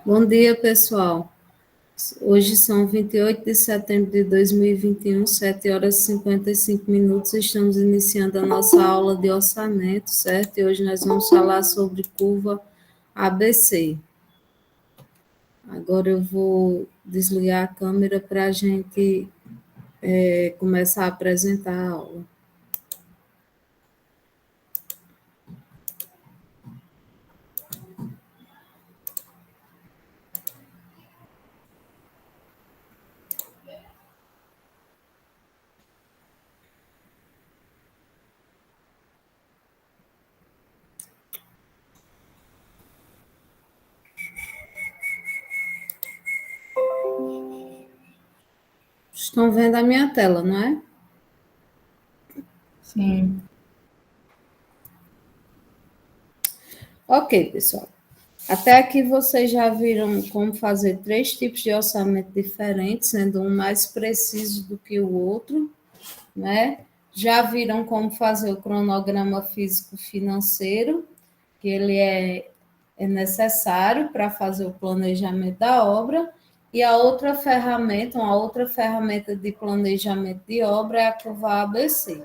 Bom dia, pessoal. Hoje são 28 de setembro de 2021, 7 horas e 55 minutos. Estamos iniciando a nossa aula de orçamento, certo? E hoje nós vamos falar sobre curva ABC. Agora eu vou desligar a câmera para a gente começar a apresentar a aula. Estão vendo a minha tela, não é? Sim. Ok, pessoal. Até aqui vocês já viram como fazer 3 tipos de orçamento diferentes, sendo um mais preciso do que o outro, né? Já viram como fazer o cronograma físico-financeiro, que ele é necessário para fazer o planejamento da obra. E a outra ferramenta, uma outra ferramenta de planejamento de obra é a curva ABC.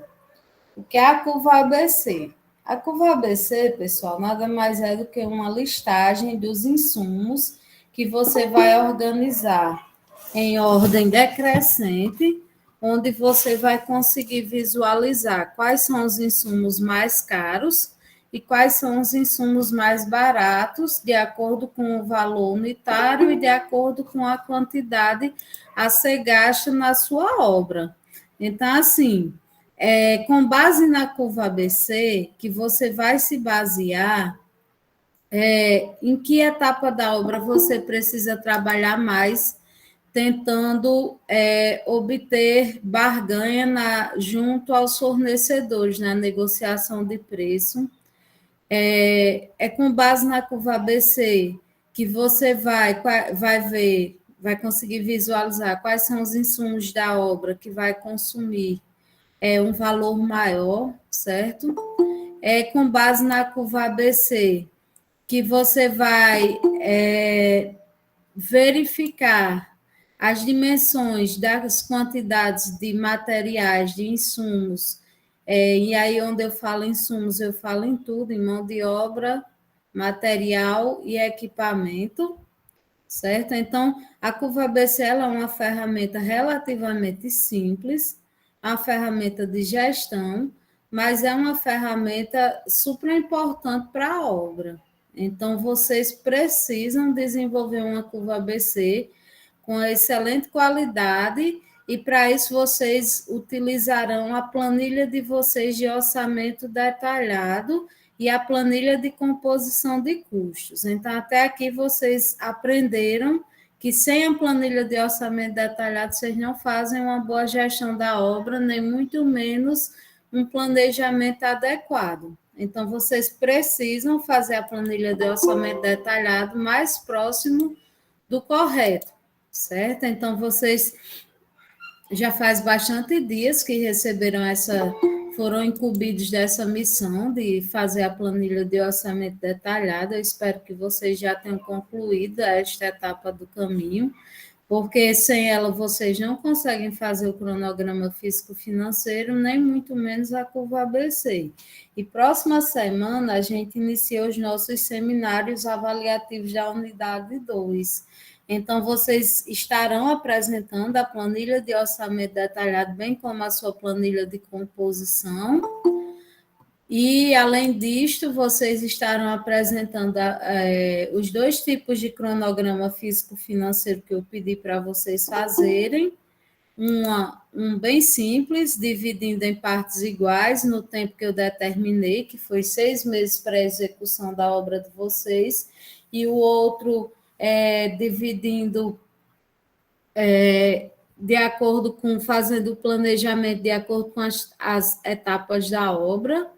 O que é a curva ABC? A curva ABC, pessoal, nada mais é do que uma listagem dos insumos que você vai organizar em ordem decrescente, onde você vai conseguir visualizar quais são os insumos mais caros e quais são os insumos mais baratos, de acordo com o valor unitário e de acordo com a quantidade a ser gasta na sua obra. Então, assim, com base na curva ABC, que você vai se basear em que etapa da obra você precisa trabalhar mais, tentando obter barganha junto aos fornecedores na negociação de preço. É com base na curva ABC que você vai ver, vai conseguir visualizar quais são os insumos da obra que vai consumir um valor maior, certo? É com base na curva ABC que você vai verificar as dimensões das quantidades de materiais, de insumos, e aí onde eu falo insumos, eu falo em tudo, em mão de obra, material e equipamento, certo? Então, a curva ABC é uma ferramenta relativamente simples, uma ferramenta de gestão, mas é uma ferramenta super importante para a obra. Então, vocês precisam desenvolver uma curva ABC com excelente qualidade, e para isso vocês utilizarão a planilha de vocês de orçamento detalhado e a planilha de composição de custos. Então, até aqui vocês aprenderam que sem a planilha de orçamento detalhado, vocês não fazem uma boa gestão da obra, nem muito menos um planejamento adequado. Então, vocês precisam fazer a planilha de orçamento detalhado mais próximo do correto, certo? Então, vocês já faz bastante dias que foram incumbidos dessa missão de fazer a planilha de orçamento detalhado. Eu espero que vocês já tenham concluído esta etapa do caminho, porque sem ela vocês não conseguem fazer o cronograma físico-financeiro, nem muito menos a curva ABC. E próxima semana a gente inicia os nossos seminários avaliativos da unidade 2. Então, vocês estarão apresentando a planilha de orçamento detalhado, bem como a sua planilha de composição. E, além disto, vocês estarão apresentando os 2 tipos de cronograma físico-financeiro que eu pedi para vocês fazerem. Um bem simples, dividindo em partes iguais no tempo que eu determinei, que foi 6 meses para a execução da obra de vocês, e o outro dividindo de acordo com, fazendo o planejamento de acordo com as etapas da obra,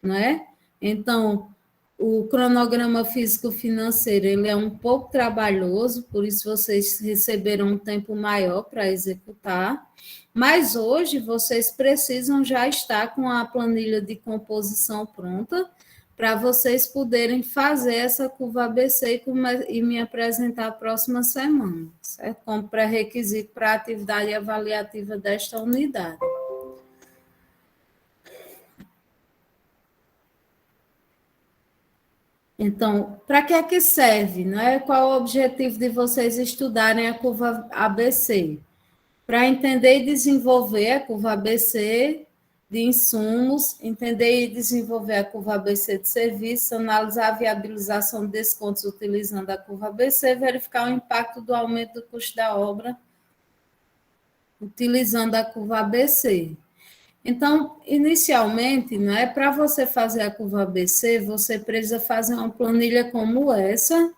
não é? Então, o cronograma físico-financeiro, ele é um pouco trabalhoso, por isso vocês receberam um tempo maior para executar, mas hoje vocês precisam já estar com a planilha de composição pronta, para vocês poderem fazer essa curva ABC e me apresentar a próxima semana, certo? Como pré-requisito para a atividade avaliativa desta unidade. Então, para que é que serve? Né? Qual o objetivo de vocês estudarem a curva ABC? Para entender e desenvolver a curva ABC de insumos, entender e desenvolver a curva ABC de serviços, analisar a viabilização de descontos utilizando a curva ABC, verificar o impacto do aumento do custo da obra utilizando a curva ABC. Então, inicialmente, né, para você fazer a curva ABC, você precisa fazer uma planilha como essa,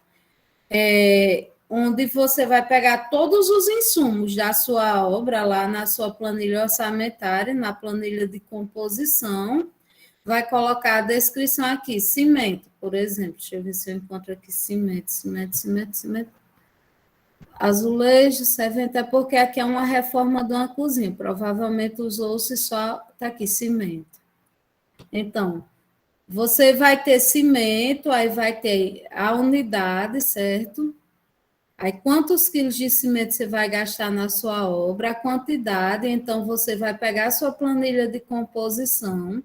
onde você vai pegar todos os insumos da sua obra lá na sua planilha orçamentária, na planilha de composição, vai colocar a descrição aqui, cimento, por exemplo. Deixa eu ver se eu encontro aqui cimento. Azulejo, servente, é porque aqui é uma reforma de uma cozinha. Provavelmente usou-se só, está aqui, cimento. Então, você vai ter cimento, aí vai ter a unidade, certo? Aí, quantos quilos de cimento você vai gastar na sua obra, a quantidade, então você vai pegar a sua planilha de composição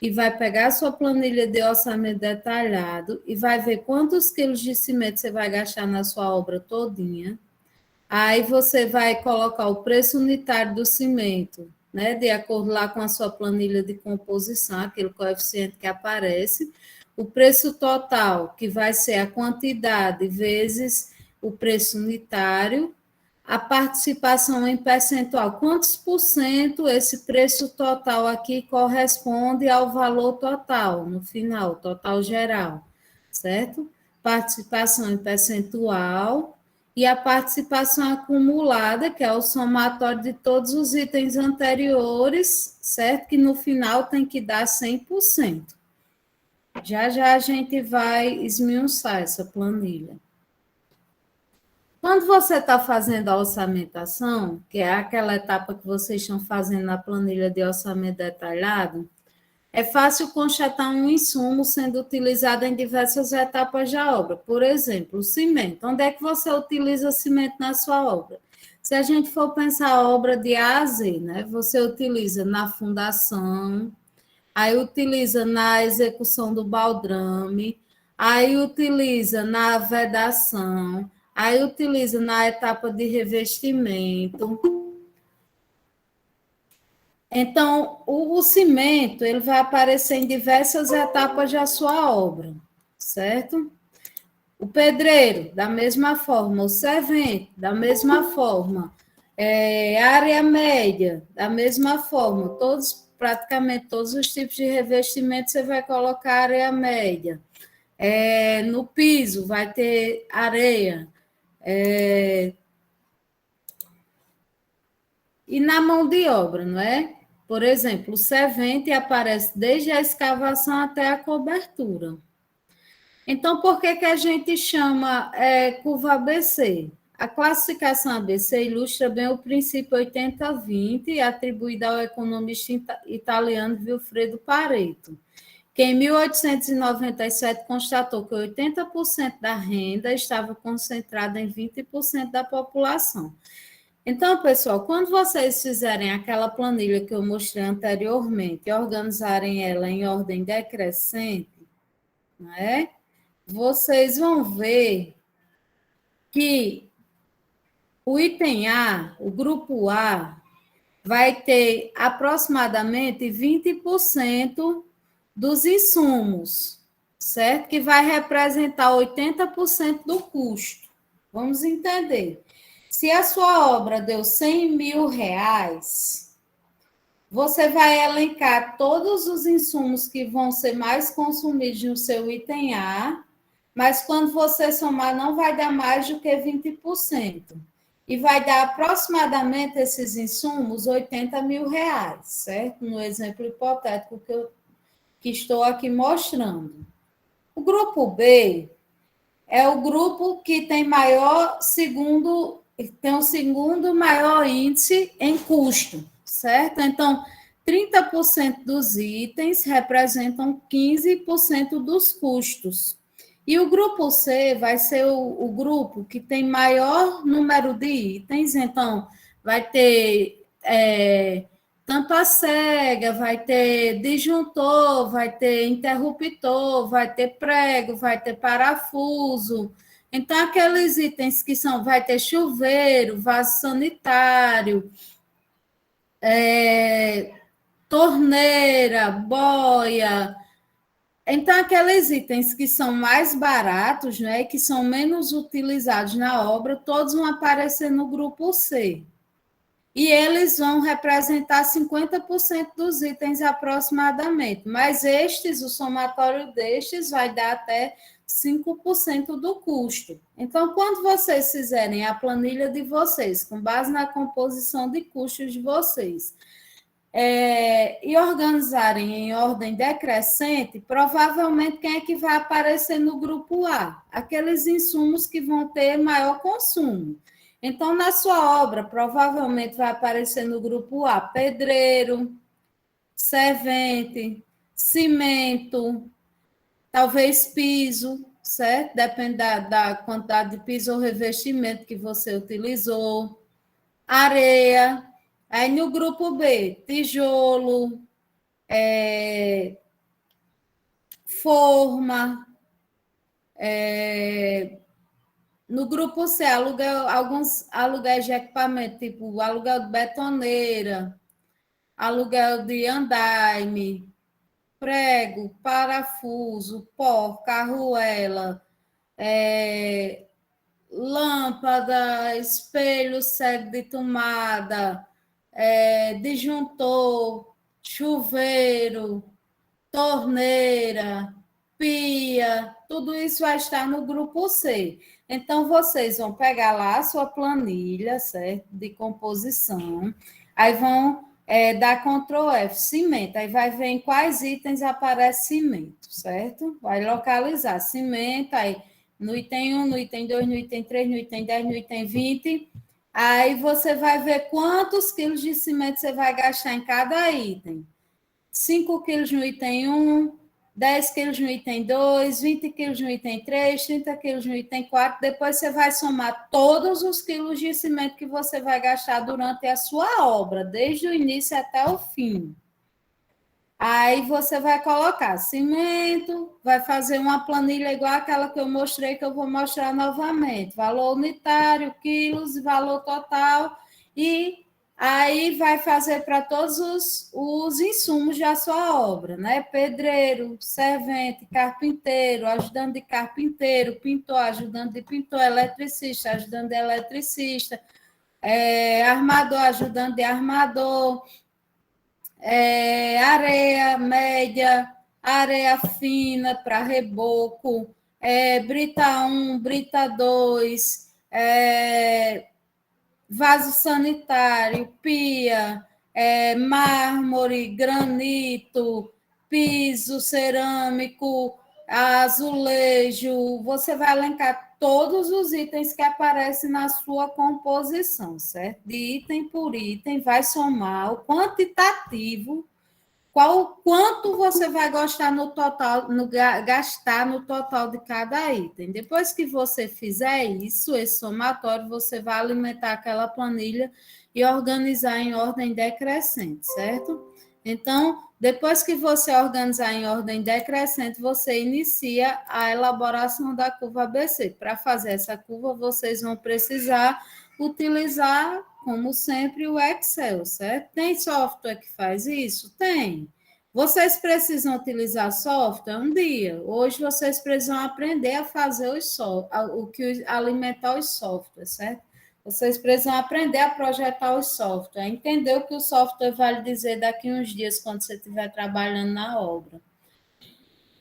e vai pegar a sua planilha de orçamento detalhado e vai ver quantos quilos de cimento você vai gastar na sua obra todinha. Aí você vai colocar o preço unitário do cimento, né, de acordo lá com a sua planilha de composição, aquele coeficiente que aparece, o preço total, que vai ser a quantidade vezes o preço unitário, a participação em percentual, quantos por cento esse preço total aqui corresponde ao valor total, no final, total geral, certo? Participação em percentual e a participação acumulada, que é o somatório de todos os itens anteriores, certo? Que no final tem que dar 100%. Já já a gente vai esmiuçar essa planilha. Quando você está fazendo a orçamentação, que é aquela etapa que vocês estão fazendo na planilha de orçamento detalhado, é fácil constatar um insumo sendo utilizado em diversas etapas da obra. Por exemplo, o cimento. Onde é que você utiliza cimento na sua obra? Se a gente for pensar a obra de A a Z, né? Você utiliza na fundação, aí utiliza na execução do baldrame, aí utiliza na vedação, aí utiliza na etapa de revestimento. Então, o cimento ele vai aparecer em diversas etapas da sua obra, certo? O pedreiro, da mesma forma, o servente, da mesma forma, área média, da mesma forma, praticamente todos os tipos de revestimento você vai colocar área média. No piso vai ter areia. E na mão de obra, não é? Por exemplo, o servente aparece desde a escavação até a cobertura. Então, por que a gente chama curva ABC? A classificação ABC ilustra bem o princípio 80-20, atribuído ao economista italiano Vilfredo Pareto, que em 1897 constatou que 80% da renda estava concentrada em 20% da população. Então, pessoal, quando vocês fizerem aquela planilha que eu mostrei anteriormente e organizarem ela em ordem decrescente, não é? Vocês vão ver que o item A, o grupo A, vai ter aproximadamente 20% dos insumos, certo? Que vai representar 80% do custo. Vamos entender. Se a sua obra deu 100 mil reais, você vai elencar todos os insumos que vão ser mais consumidos no seu item A, mas quando você somar, não vai dar mais do que 20%. E vai dar aproximadamente esses insumos 80 mil reais, certo? No exemplo hipotético que estou aqui mostrando. O grupo B é o grupo que tem tem o segundo maior índice em custo, certo? Então, 30% dos itens representam 15% dos custos. E o grupo C vai ser o grupo que tem maior número de itens, então vai ter tanto a cega, vai ter disjuntor, vai ter interruptor, vai ter prego, vai ter parafuso. Então, aqueles itens que são, vai ter chuveiro, vaso sanitário, torneira, boia. Então, aqueles itens que são mais baratos, né, que são menos utilizados na obra, todos vão aparecer no grupo C. E eles vão representar 50% dos itens aproximadamente. Mas estes, o somatório destes, vai dar até 5% do custo. Então, quando vocês fizerem a planilha de vocês, com base na composição de custos de vocês, e organizarem em ordem decrescente, provavelmente quem é que vai aparecer no grupo A? Aqueles insumos que vão ter maior consumo. Então, na sua obra, provavelmente vai aparecer no grupo A pedreiro, servente, cimento, talvez piso, certo? Depende da quantidade de piso ou revestimento que você utilizou, areia. Aí no grupo B, tijolo, forma. No grupo C, alguns aluguéis de equipamento, tipo aluguel de betoneira, aluguel de andaime, prego, parafuso, pó, carruela, lâmpada, espelho cego de tomada, disjuntor, chuveiro, torneira, pia, tudo isso vai estar no grupo C. Então, vocês vão pegar lá a sua planilha, certo? De composição, aí vão dar Ctrl F, cimento, aí vai ver em quais itens aparece cimento, certo? Vai localizar cimento, aí no item 1, no item 2, no item 3, no item 10, no item 20. Aí você vai ver quantos quilos de cimento você vai gastar em cada item. 5 quilos no item 1, 10 quilos no item 2, 20 quilos no item 3, 30 quilos no item 4. Depois você vai somar todos os quilos de cimento que você vai gastar durante a sua obra, desde o início até o fim. Aí você vai colocar cimento, vai fazer uma planilha igual aquela que eu mostrei, que eu vou mostrar novamente. Valor unitário, quilos, valor total. E aí vai fazer para todos os insumos da sua obra, né? Pedreiro, servente, carpinteiro, ajudante de carpinteiro, pintor, ajudante de pintor, eletricista, ajudante de eletricista, armador, ajudante de armador, areia média, areia fina para reboco, brita 1, brita 2, vaso sanitário, pia, mármore, granito, piso cerâmico, azulejo. Você vai elencar todos os itens que aparecem na sua composição, certo? De item por item, vai somar o quantitativo, quanto você vai gastar no total, gastar no total de cada item. Depois que você fizer isso, esse somatório, você vai alimentar aquela planilha e organizar em ordem decrescente, certo? Então, depois que você organizar em ordem decrescente, você inicia a elaboração da curva ABC. Para fazer essa curva, vocês vão precisar utilizar, como sempre, o Excel, certo? Tem software que faz isso? Tem. Vocês precisam utilizar software um dia. Hoje vocês precisam aprender a fazer alimentar os softwares, certo? Vocês precisam aprender a projetar os softwares, entender o que o software vai lhe dizer daqui a uns dias, quando você estiver trabalhando na obra.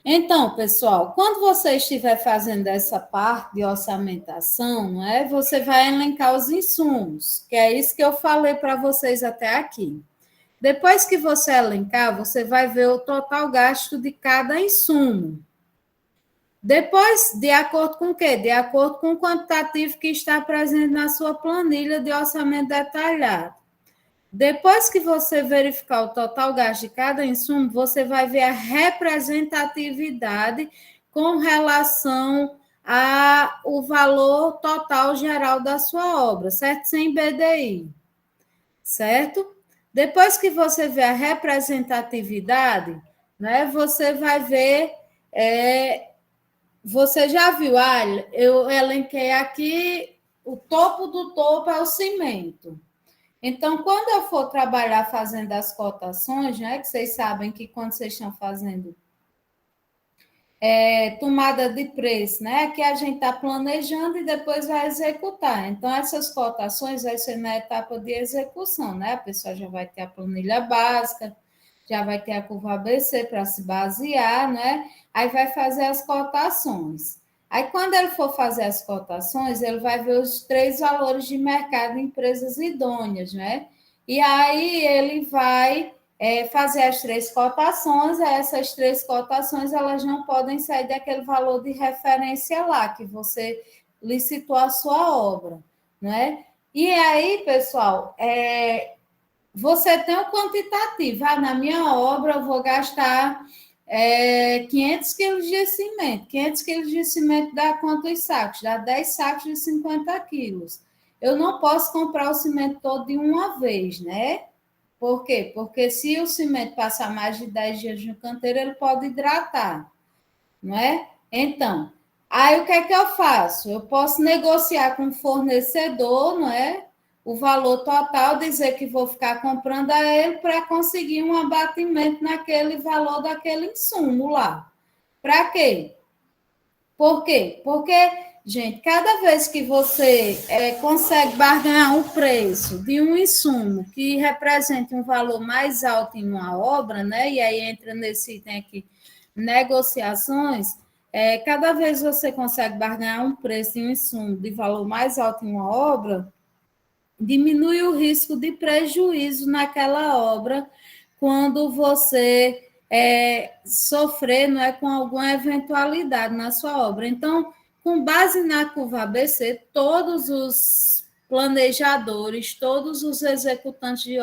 Então, pessoal, quando você estiver fazendo essa parte de orçamentação, não é? Você vai elencar os insumos, que é isso que eu falei para vocês até aqui. Depois que você elencar, você vai ver o total gasto de cada insumo. Depois, de acordo com o quê? De acordo com o quantitativo que está presente na sua planilha de orçamento detalhado. Depois que você verificar o total gasto de cada insumo, você vai ver a representatividade com relação ao valor total geral da sua obra, certo? Sem BDI, certo? Depois que você vê a representatividade, né, você vai ver. Você já viu, eu elenquei aqui, o topo do topo é o cimento. Então, quando eu for trabalhar fazendo as cotações, né, que vocês sabem que quando vocês estão fazendo tomada de preço, né, que a gente está planejando e depois vai executar. Então, essas cotações vai ser na etapa de execução, né? A pessoa já vai ter a planilha básica, já vai ter a curva ABC para se basear, né? Aí vai fazer as cotações. Aí, quando ele for fazer as cotações, ele vai ver os 3 valores de mercado de empresas idôneas, né? E aí ele vai fazer as 3 cotações, essas 3 cotações elas não podem sair daquele valor de referência lá, que você licitou a sua obra, né? E aí, pessoal, você tem o quantitativo. Na minha obra eu vou gastar 500 quilos de cimento. 500 quilos de cimento dá quantos sacos? Dá 10 sacos de 50 quilos. Eu não posso comprar o cimento todo de uma vez, né? Por quê? Porque se o cimento passar mais de 10 dias no canteiro, ele pode hidratar, não é? Então, aí o que é que eu faço? Eu posso negociar com o fornecedor, não é? O valor total, dizer que vou ficar comprando a ele para conseguir um abatimento naquele valor daquele insumo lá. Para quê? Por quê? Porque, gente, cada vez que você consegue barganhar um preço de um insumo que represente um valor mais alto em uma obra, né? E aí entra nesse item aqui, negociações, cada vez você consegue barganhar um preço de um insumo de valor mais alto em uma obra, diminui o risco de prejuízo naquela obra quando você sofrer, não é, com alguma eventualidade na sua obra. Então, com base na curva ABC, todos os planejadores, todos os executantes de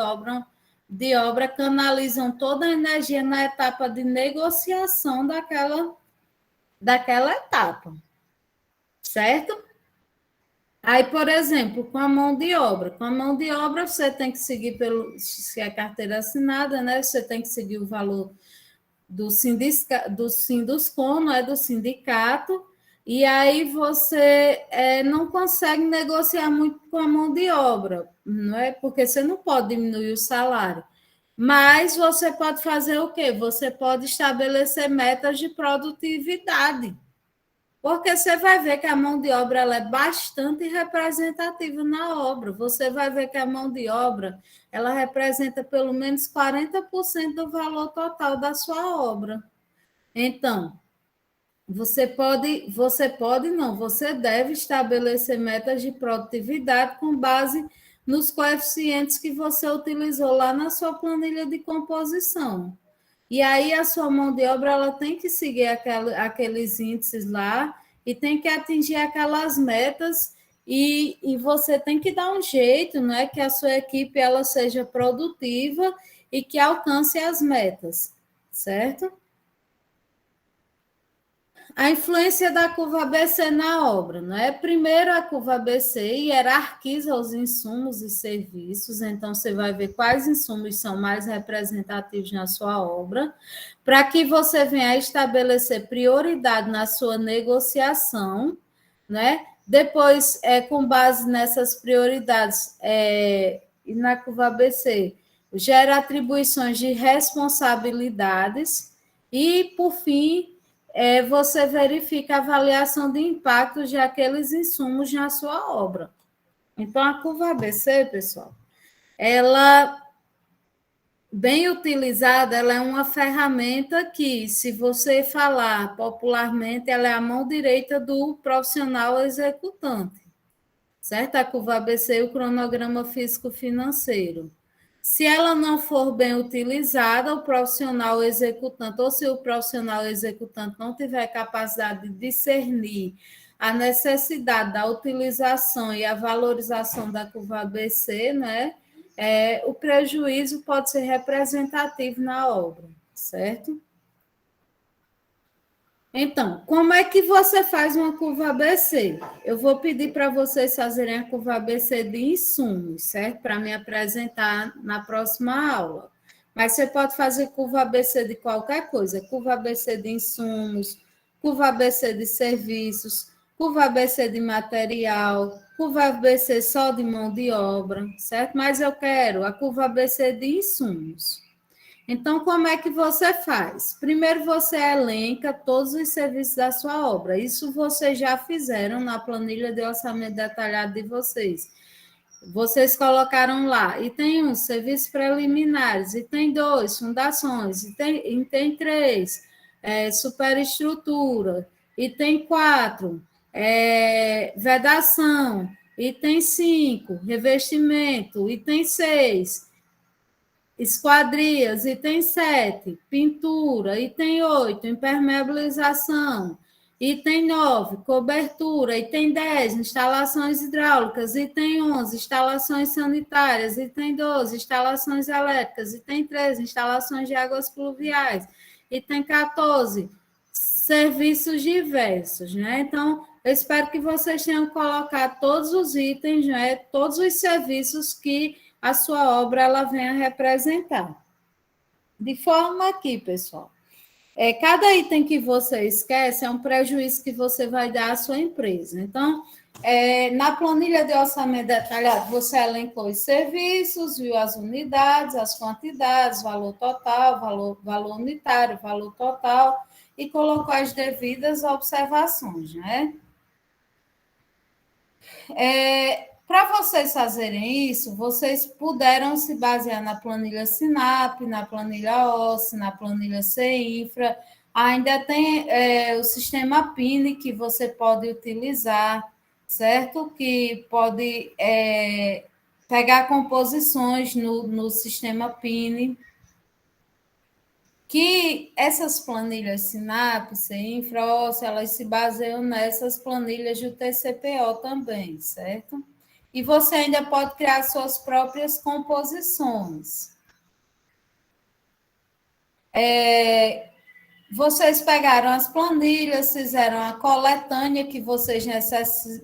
obra canalizam toda a energia na etapa de negociação daquela etapa, certo? Aí, por exemplo, com a mão de obra. Com a mão de obra, você tem que seguir se é carteira assinada, né? Você tem que seguir o valor do Sinduscon, não é do sindicato, e aí você não consegue negociar muito com a mão de obra, não é? Porque você não pode diminuir o salário. Mas você pode fazer o quê? Você pode estabelecer metas de produtividade. Porque você vai ver que a mão de obra ela é bastante representativa na obra. Você vai ver que a mão de obra ela representa pelo menos 40% do valor total da sua obra. Então, você deve estabelecer metas de produtividade com base nos coeficientes que você utilizou lá na sua planilha de composição. E aí a sua mão de obra ela tem que seguir aqueles índices lá e tem que atingir aquelas metas e você tem que dar um jeito, né, que a sua equipe ela seja produtiva e que alcance as metas, certo? A influência da curva ABC na obra, né? Primeiro, a curva ABC hierarquiza os insumos e serviços, então você vai ver quais insumos são mais representativos na sua obra, para que você venha a estabelecer prioridade na sua negociação, né? Depois, com base nessas prioridades e na curva ABC, gera atribuições de responsabilidades e, por fim, você verifica a avaliação de impacto de aqueles insumos na sua obra. Então, a curva ABC, pessoal, ela, bem utilizada, ela é uma ferramenta que, se você falar popularmente, ela é a mão direita do profissional executante, certo? A curva ABC e o cronograma físico-financeiro. Se ela não for bem utilizada, o profissional executante, ou se o profissional executante não tiver capacidade de discernir a necessidade da utilização e a valorização da curva ABC, né? o prejuízo pode ser representativo na obra, certo? Então, como é que você faz uma curva ABC? Eu vou pedir para vocês fazerem a curva ABC de insumos, certo? Para me apresentar na próxima aula. Mas você pode fazer curva ABC de qualquer coisa, curva ABC de insumos, curva ABC de serviços, curva ABC de material, curva ABC só de mão de obra, certo? Mas eu quero a curva ABC de insumos. Então, como é que você faz? Primeiro, você elenca todos os serviços da sua obra. Isso vocês já fizeram na planilha de orçamento detalhado de vocês. Vocês colocaram lá, item 1, serviços preliminares, item 2, fundações, item 3, superestrutura, item 4, vedação, item 5, revestimento, item 6, esquadrias, item 7, pintura, item 8, impermeabilização, item 9, cobertura, item 10, instalações hidráulicas, item 11, instalações sanitárias, item 12, instalações elétricas, item 13, instalações de águas pluviais, item 14, serviços diversos, né? Então, eu espero que vocês tenham colocado todos os itens, né? Todos os serviços que a sua obra ela venha representar. De forma que, pessoal, cada item que você esquece é um prejuízo que você vai dar à sua empresa. Então, na planilha de orçamento detalhado, você elencou os serviços, viu as unidades, as quantidades, valor total, valor unitário, valor total, e colocou as devidas observações, né? Para vocês fazerem isso, vocês puderam se basear na planilha SINAP, na planilha OSSE, na planilha CINFRA, ainda tem o sistema PINE que você pode utilizar, certo? Que pode pegar composições no sistema PINE, que essas planilhas SINAP, CINFRA, OSSE, elas se baseiam nessas planilhas do TCPO também, certo? E você ainda pode criar suas próprias composições. Vocês pegaram as planilhas, fizeram a coletânea que vocês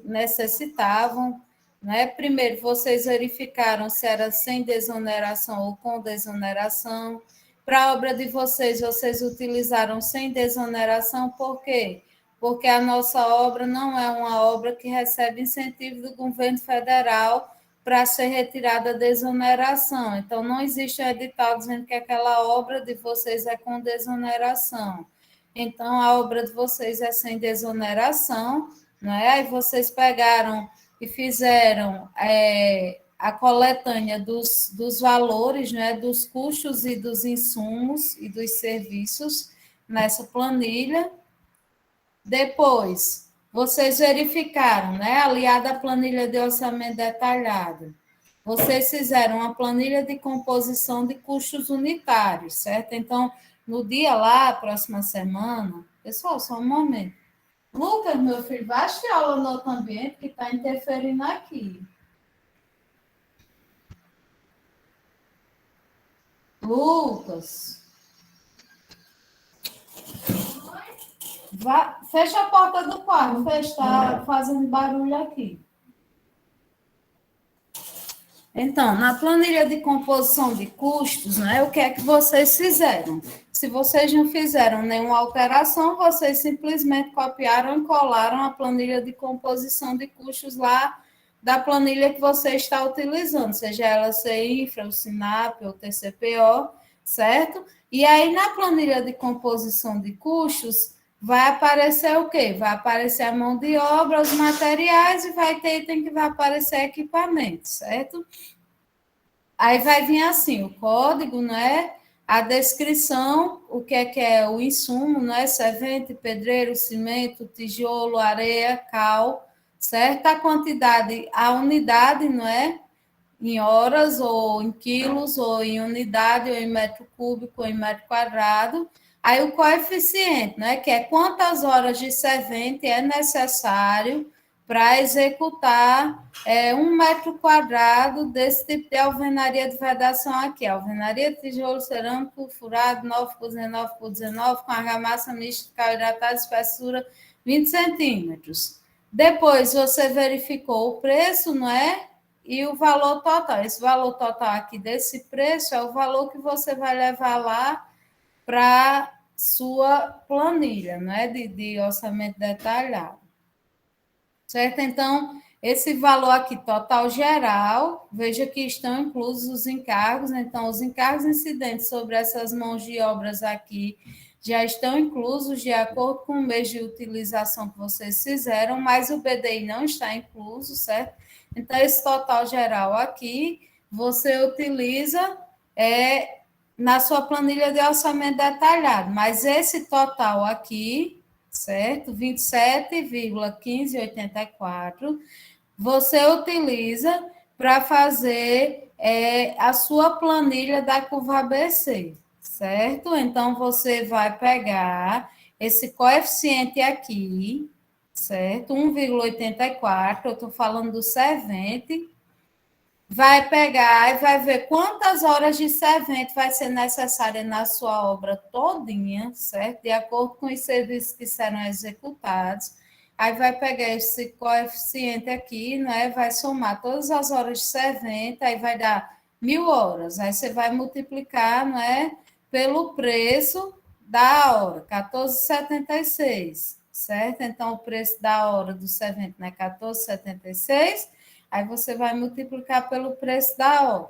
necessitavam, né? Primeiro, vocês verificaram se era sem desoneração ou com desoneração. Para a obra de vocês, vocês utilizaram sem desoneração, por quê? Porque a nossa obra não é uma obra que recebe incentivo do governo federal para ser retirada a desoneração. Então, não existe um edital dizendo que aquela obra de vocês é com desoneração. Então, a obra de vocês é sem desoneração, né? Aí vocês pegaram e fizeram a coletânea dos valores, né? Dos custos e dos insumos e dos serviços nessa planilha. Depois, vocês verificaram, né? Aliada à planilha de orçamento detalhado. Vocês fizeram uma planilha de composição de custos unitários, certo? Então, no dia lá, próxima semana, pessoal, só um momento. Lucas, meu filho, vai assistir aula no outro ambiente que está interferindo aqui. Lucas. Fecha a porta do quarto, está fazendo barulho aqui. Então, na planilha de composição de custos, né, o que é que vocês fizeram? Se vocês não fizeram nenhuma alteração, vocês simplesmente copiaram e colaram a planilha de composição de custos lá da planilha que você está utilizando, seja ela CINFRA, o SINAP ou TCPO, certo? E aí, na planilha de composição de custos, vai aparecer o quê? Vai aparecer a mão de obra, os materiais e vai ter item que vai aparecer equipamento, certo? Aí vai vir assim, o código, né? A descrição, o que é o insumo, né? Servente, pedreiro, cimento, tijolo, areia, cal, certo? A quantidade, a unidade, não é? Em horas, ou em quilos, ou em unidade, ou em metro cúbico, ou em metro quadrado. Aí o coeficiente, né? Que é quantas horas de servente é necessário, para executar 1 metro quadrado desse tipo de alvenaria de vedação aqui. Alvenaria de tijolo cerâmico furado 9 por 19 por 19, com argamassa mista de cal hidratado, espessura 20 centímetros. Depois você verificou o preço, não é? E o valor total. Esse valor total aqui desse preço é o valor que você vai levar lá para sua planilha, né? De orçamento detalhado. Certo? Então, esse valor aqui, total geral, veja que estão inclusos os encargos. Então, os encargos incidentes sobre essas mãos de obras aqui já estão inclusos de acordo com o mês de utilização que vocês fizeram, mas o BDI não está incluso, certo? Então, esse total geral aqui, você utiliza na sua planilha de orçamento detalhado, mas esse total aqui, certo? 27,1584, você utiliza para fazer a sua planilha da curva ABC, certo? Então, você vai pegar esse coeficiente aqui, certo? 1,84, eu estou falando do servente, vai pegar e vai ver quantas horas de servente vai ser necessária na sua obra todinha, certo? De acordo com os serviços que serão executados. Aí vai pegar esse coeficiente aqui, né? Vai somar todas as horas de servente, aí vai dar 1.000 horas. Aí você vai multiplicar, né? Pelo preço da hora, 14,76, certo? Então, o preço da hora do servente, né? 14,76. Aí você vai multiplicar pelo preço da hora,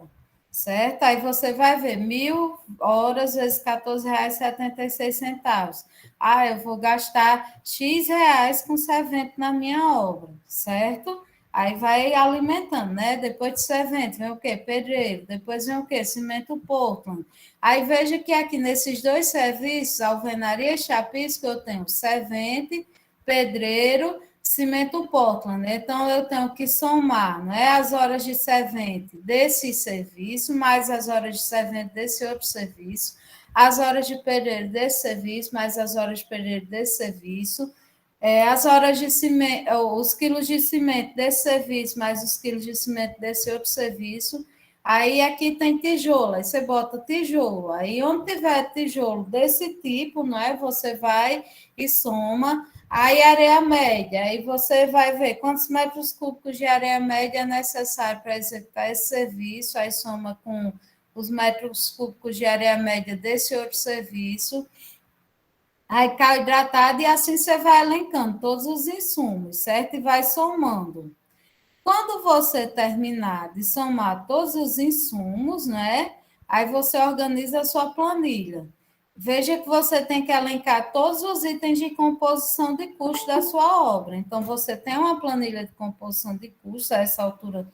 certo? Aí você vai ver 1.000 horas vezes R$ 14,76. Ah, eu vou gastar X reais com servente na minha obra, certo? Aí vai alimentando, né? Depois de servente, vem o quê? Pedreiro. Depois vem o quê? Cimento Portland. Aí veja que aqui nesses dois serviços, alvenaria e chapisco, eu tenho servente, pedreiro, cimento Portland, né? Então eu tenho que somar, né, as horas de servente desse serviço, mais as horas de servente desse outro serviço, as horas de pedreiro desse serviço, mais as horas de pedreiro desse serviço, as horas de cimento, os quilos de cimento desse serviço, mais os quilos de cimento desse outro serviço. Aí aqui tem tijolo, aí você bota tijolo. Aí onde tiver tijolo desse tipo, não é? Você vai e soma. Aí, areia média, aí você vai ver quantos metros cúbicos de areia média é necessário para executar esse serviço, aí soma com os metros cúbicos de areia média desse outro serviço, aí cal hidratado, e assim você vai elencando todos os insumos, certo? E vai somando. Quando você terminar de somar todos os insumos, né? Aí você organiza a sua planilha. Veja que você tem que elencar todos os itens de composição de custo da sua obra. Então, você tem uma planilha de composição de custos, a essa altura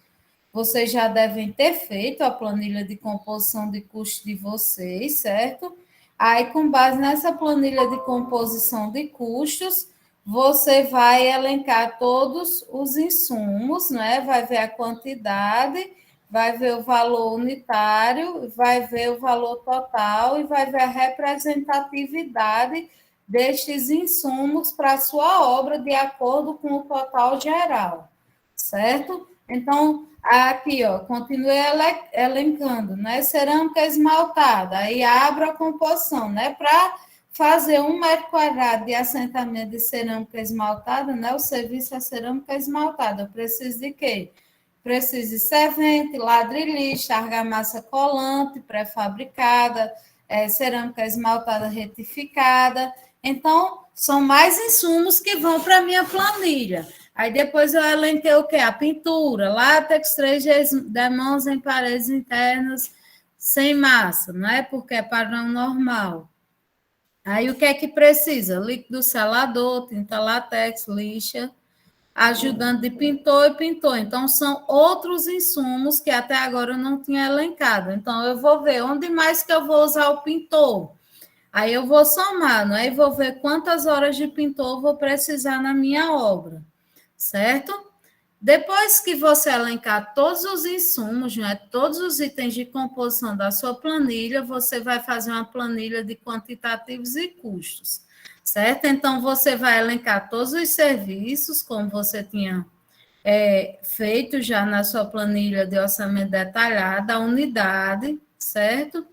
vocês já devem ter feito a planilha de composição de custos de vocês, certo? Aí, com base nessa planilha de composição de custos, você vai elencar todos os insumos, né? Vai ver a quantidade, vai ver o valor unitário, vai ver o valor total e vai ver a representatividade destes insumos para a sua obra de acordo com o total geral, certo? Então, aqui, ó, continue elencando, né? Cerâmica esmaltada, aí abro a composição, né? Para fazer 1 metro quadrado de assentamento de cerâmica esmaltada, né? O serviço é cerâmica esmaltada. Eu preciso de quê? Preciso de servente, ladrilhista, argamassa colante, pré-fabricada, cerâmica esmaltada retificada. Então, são mais insumos que vão para a minha planilha. Aí depois eu elenquei o quê? A pintura, látex 3 demãos em paredes internas sem massa, não é? Porque é padrão normal. Aí o que é que precisa? Líquido selador, tinta látex, lixa, ajudante de pintor e pintor. Então, são outros insumos que até agora eu não tinha elencado. Então, eu vou ver onde mais que eu vou usar o pintor. Aí eu vou somar, não é? E vou ver quantas horas de pintor eu vou precisar na minha obra, certo? Depois que você elencar todos os insumos, né, todos os itens de composição da sua planilha, você vai fazer uma planilha de quantitativos e custos. certo? Então, você vai elencar todos os serviços, como você tinha feito já na sua planilha de orçamento detalhado, a unidade, certo?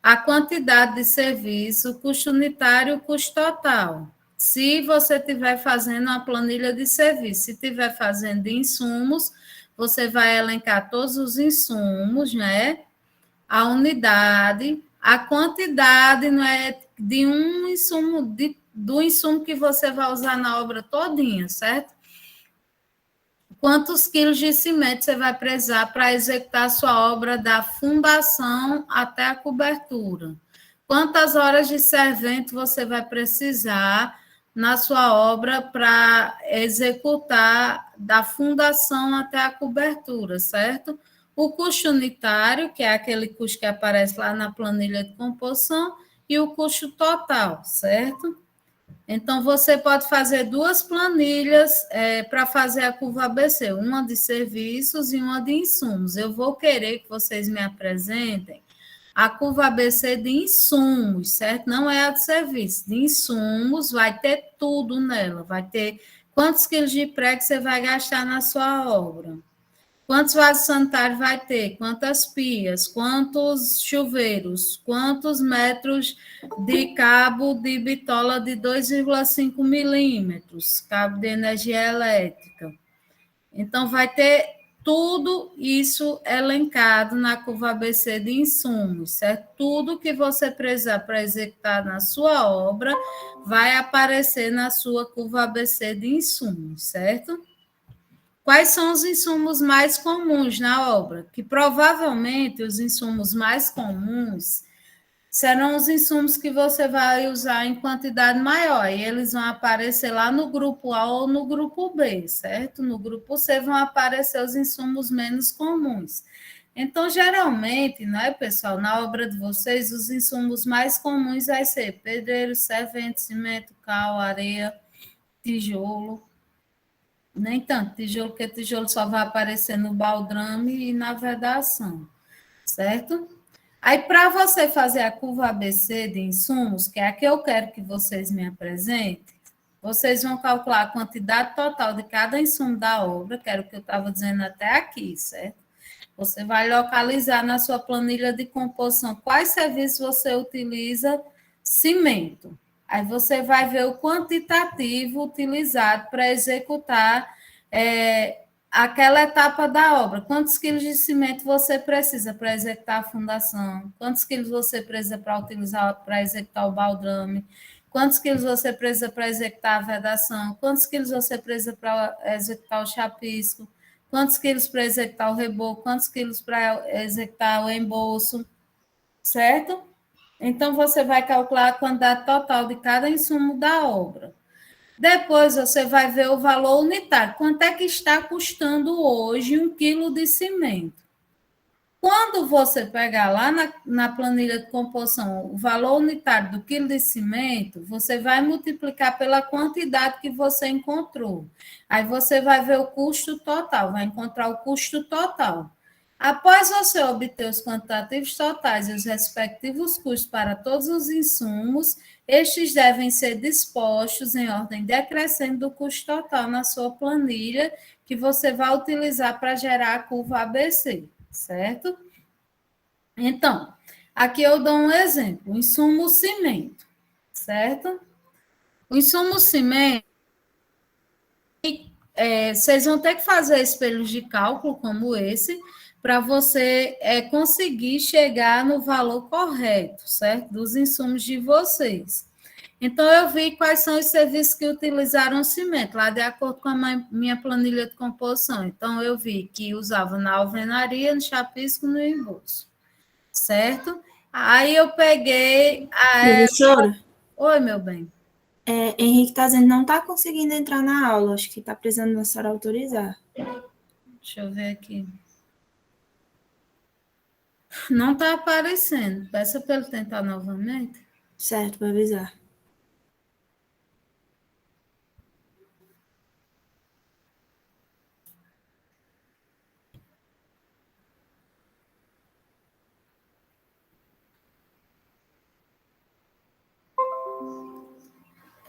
A quantidade de serviço, o custo unitário, o custo total. Se você estiver fazendo uma planilha de serviço, se estiver fazendo de insumos, você vai elencar todos os insumos, né? A unidade, a quantidade, não é, de um insumo, do insumo que você vai usar na obra todinha, certo? Quantos quilos de cimento você vai precisar para executar a sua obra da fundação até a cobertura? Quantas horas de servente você vai precisar na sua obra para executar da fundação até a cobertura, certo? O custo unitário, que é aquele custo que aparece lá na planilha de composição, e o custo total, certo? Então, você pode fazer duas planilhas para fazer a curva ABC, uma de serviços e uma de insumos. Eu vou querer que vocês me apresentem a curva ABC de insumos, certo? Não é a de serviço. De insumos, vai ter tudo nela. Vai ter quantos quilos de prego você vai gastar na sua obra. Quantos vasos sanitários vai ter? Quantas pias? Quantos chuveiros? Quantos metros de cabo de bitola de 2,5 milímetros? Cabo de energia elétrica. Então, vai ter tudo isso elencado na curva ABC de insumos, certo? Tudo que você precisar para executar na sua obra vai aparecer na sua curva ABC de insumos, certo? Quais são os insumos mais comuns na obra? Que provavelmente os insumos mais comuns serão os insumos que você vai usar em quantidade maior, e eles vão aparecer lá no grupo A ou no grupo B, certo? No grupo C vão aparecer os insumos menos comuns. Então, geralmente, né, pessoal, na obra de vocês, os insumos mais comuns vai ser pedreiro, servente, cimento, cal, areia, tijolo. Nem tanto tijolo, porque tijolo só vai aparecer no baldrame e na vedação, certo? Aí, para você fazer a curva ABC de insumos, que é a que eu quero que vocês me apresentem, vocês vão calcular a quantidade total de cada insumo da obra, que era o que eu estava dizendo até aqui, certo? Você vai localizar na sua planilha de composição quais serviços você utiliza cimento. Aí você vai ver o quantitativo utilizado para executar aquela etapa da obra. Quantos quilos de cimento você precisa para executar a fundação? Quantos quilos você precisa para utilizar para executar o baldrame? Quantos quilos você precisa para executar a vedação? Quantos quilos você precisa para executar o chapisco? Quantos quilos para executar o reboco? Quantos quilos para executar o embolso? Certo? Então, você vai calcular a quantidade total de cada insumo da obra. Depois, você vai ver o valor unitário. Quanto é que está custando hoje 1 quilo de cimento? Quando você pegar lá na planilha de composição o valor unitário do quilo de cimento, você vai multiplicar pela quantidade que você encontrou. Aí você vai ver o custo total, vai encontrar o custo total. Após você obter os quantitativos totais e os respectivos custos para todos os insumos, estes devem ser dispostos em ordem decrescente do custo total na sua planilha, que você vai utilizar para gerar a curva ABC, certo? Então, aqui eu dou um exemplo: o insumo cimento, certo? O insumo cimento, vocês vão ter que fazer espelhos de cálculo como esse, para você conseguir chegar no valor correto, certo? Dos insumos de vocês. Então, eu vi quais são os serviços que utilizaram cimento, lá de acordo com a minha planilha de composição. Então, eu vi que usava na alvenaria, no chapisco, no embolso, certo? Aí eu peguei. Professora, Oi, meu bem. Henrique está dizendo que não está conseguindo entrar na aula. Acho que está precisando da senhora autorizar. Deixa eu ver aqui. Não está aparecendo. Peça para ele tentar novamente. Certo, para avisar.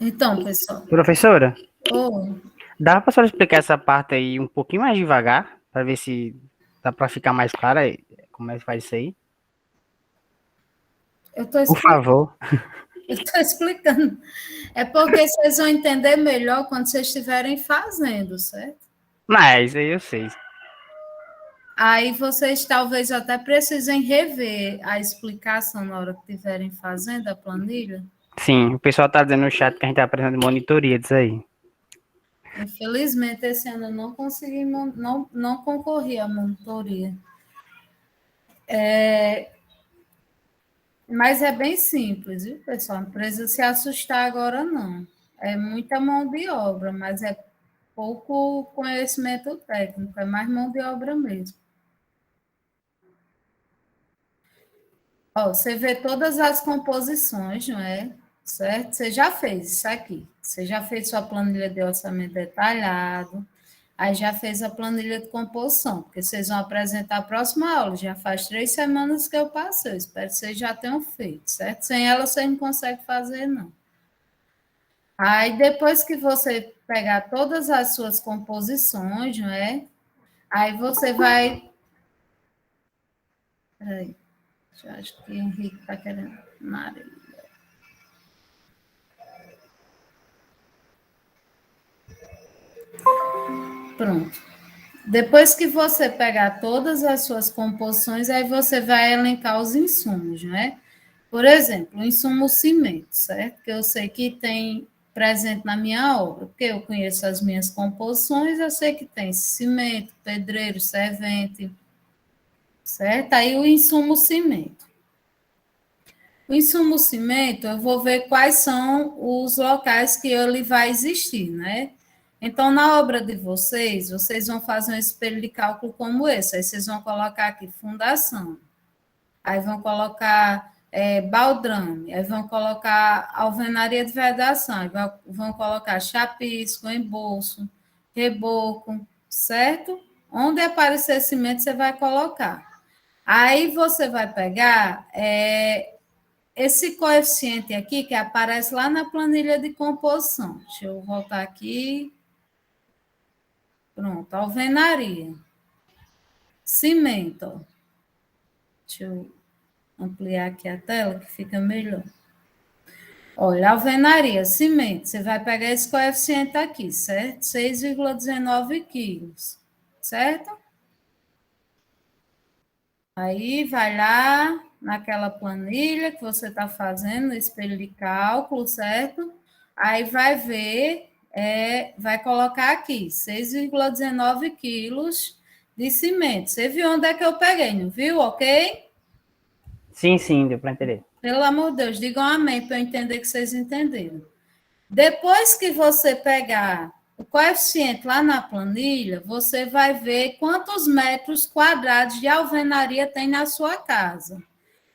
Então, pessoal, Professora, oh, dá para a senhora explicar essa parte aí um pouquinho mais devagar, para ver se dá para ficar mais clara como é que faz isso aí? eu estou Por explicando. favor. Eu estou explicando. É porque vocês vão entender melhor quando vocês estiverem fazendo, certo? Mas aí eu sei. Aí vocês talvez até precisem rever a explicação na hora que estiverem fazendo a planilha. Sim, o pessoal tá dizendo no chat que a gente tá apresentando monitoria disso aí. Infelizmente, esse ano eu não consegui, não concorri à monitoria. Mas é bem simples, viu, pessoal? Não precisa se assustar agora, não. É muita mão de obra, mas é pouco conhecimento técnico, é mais mão de obra mesmo. Ó, você vê todas as composições, não é? Certo? Você já fez isso aqui. Você já fez sua planilha de orçamento detalhado, aí já fez a planilha de composição, porque vocês vão apresentar a próxima aula. Já faz 3 semanas que eu passei. Eu espero que vocês já tenham feito, certo? Sem ela, você não consegue fazer, não. Aí, depois que você pegar todas as suas composições, não é? Aí você vai. Peraí, eu acho que o Henrique está querendo. Maria. Pronto. Depois que você pegar todas as suas composições, aí você vai elencar os insumos, né? Por exemplo, o insumo cimento, certo? Que eu sei que tem presente na minha obra, porque eu conheço as minhas composições, eu sei que tem cimento, pedreiro, servente, certo? Aí o insumo cimento. O insumo cimento, eu vou ver quais são os locais que ele vai existir, né? Então, na obra de vocês, vocês vão fazer um espelho de cálculo como esse. Aí vocês vão colocar aqui fundação, aí vão colocar baldrame, aí vão colocar alvenaria de vedação, aí vão colocar chapisco, embolso, reboco, certo? Onde aparecer cimento, você vai colocar. Aí você vai pegar esse coeficiente aqui, que aparece lá na planilha de composição. Deixa eu voltar aqui. Pronto, alvenaria. Cimento. Deixa eu ampliar aqui a tela, que fica melhor. Olha, alvenaria, cimento. Você vai pegar esse coeficiente aqui, certo? 6,19 quilos, certo? Aí vai lá naquela planilha que você está fazendo, no espelho de cálculo, certo? Aí vai ver, vai colocar aqui 6,19 quilos de cimento. Você viu onde é que eu peguei, não viu? Ok? Sim, deu para entender. Pelo amor de Deus, digam amém para eu entender que vocês entenderam. Depois que você pegar o coeficiente lá na planilha, você vai ver quantos metros quadrados de alvenaria tem na sua casa.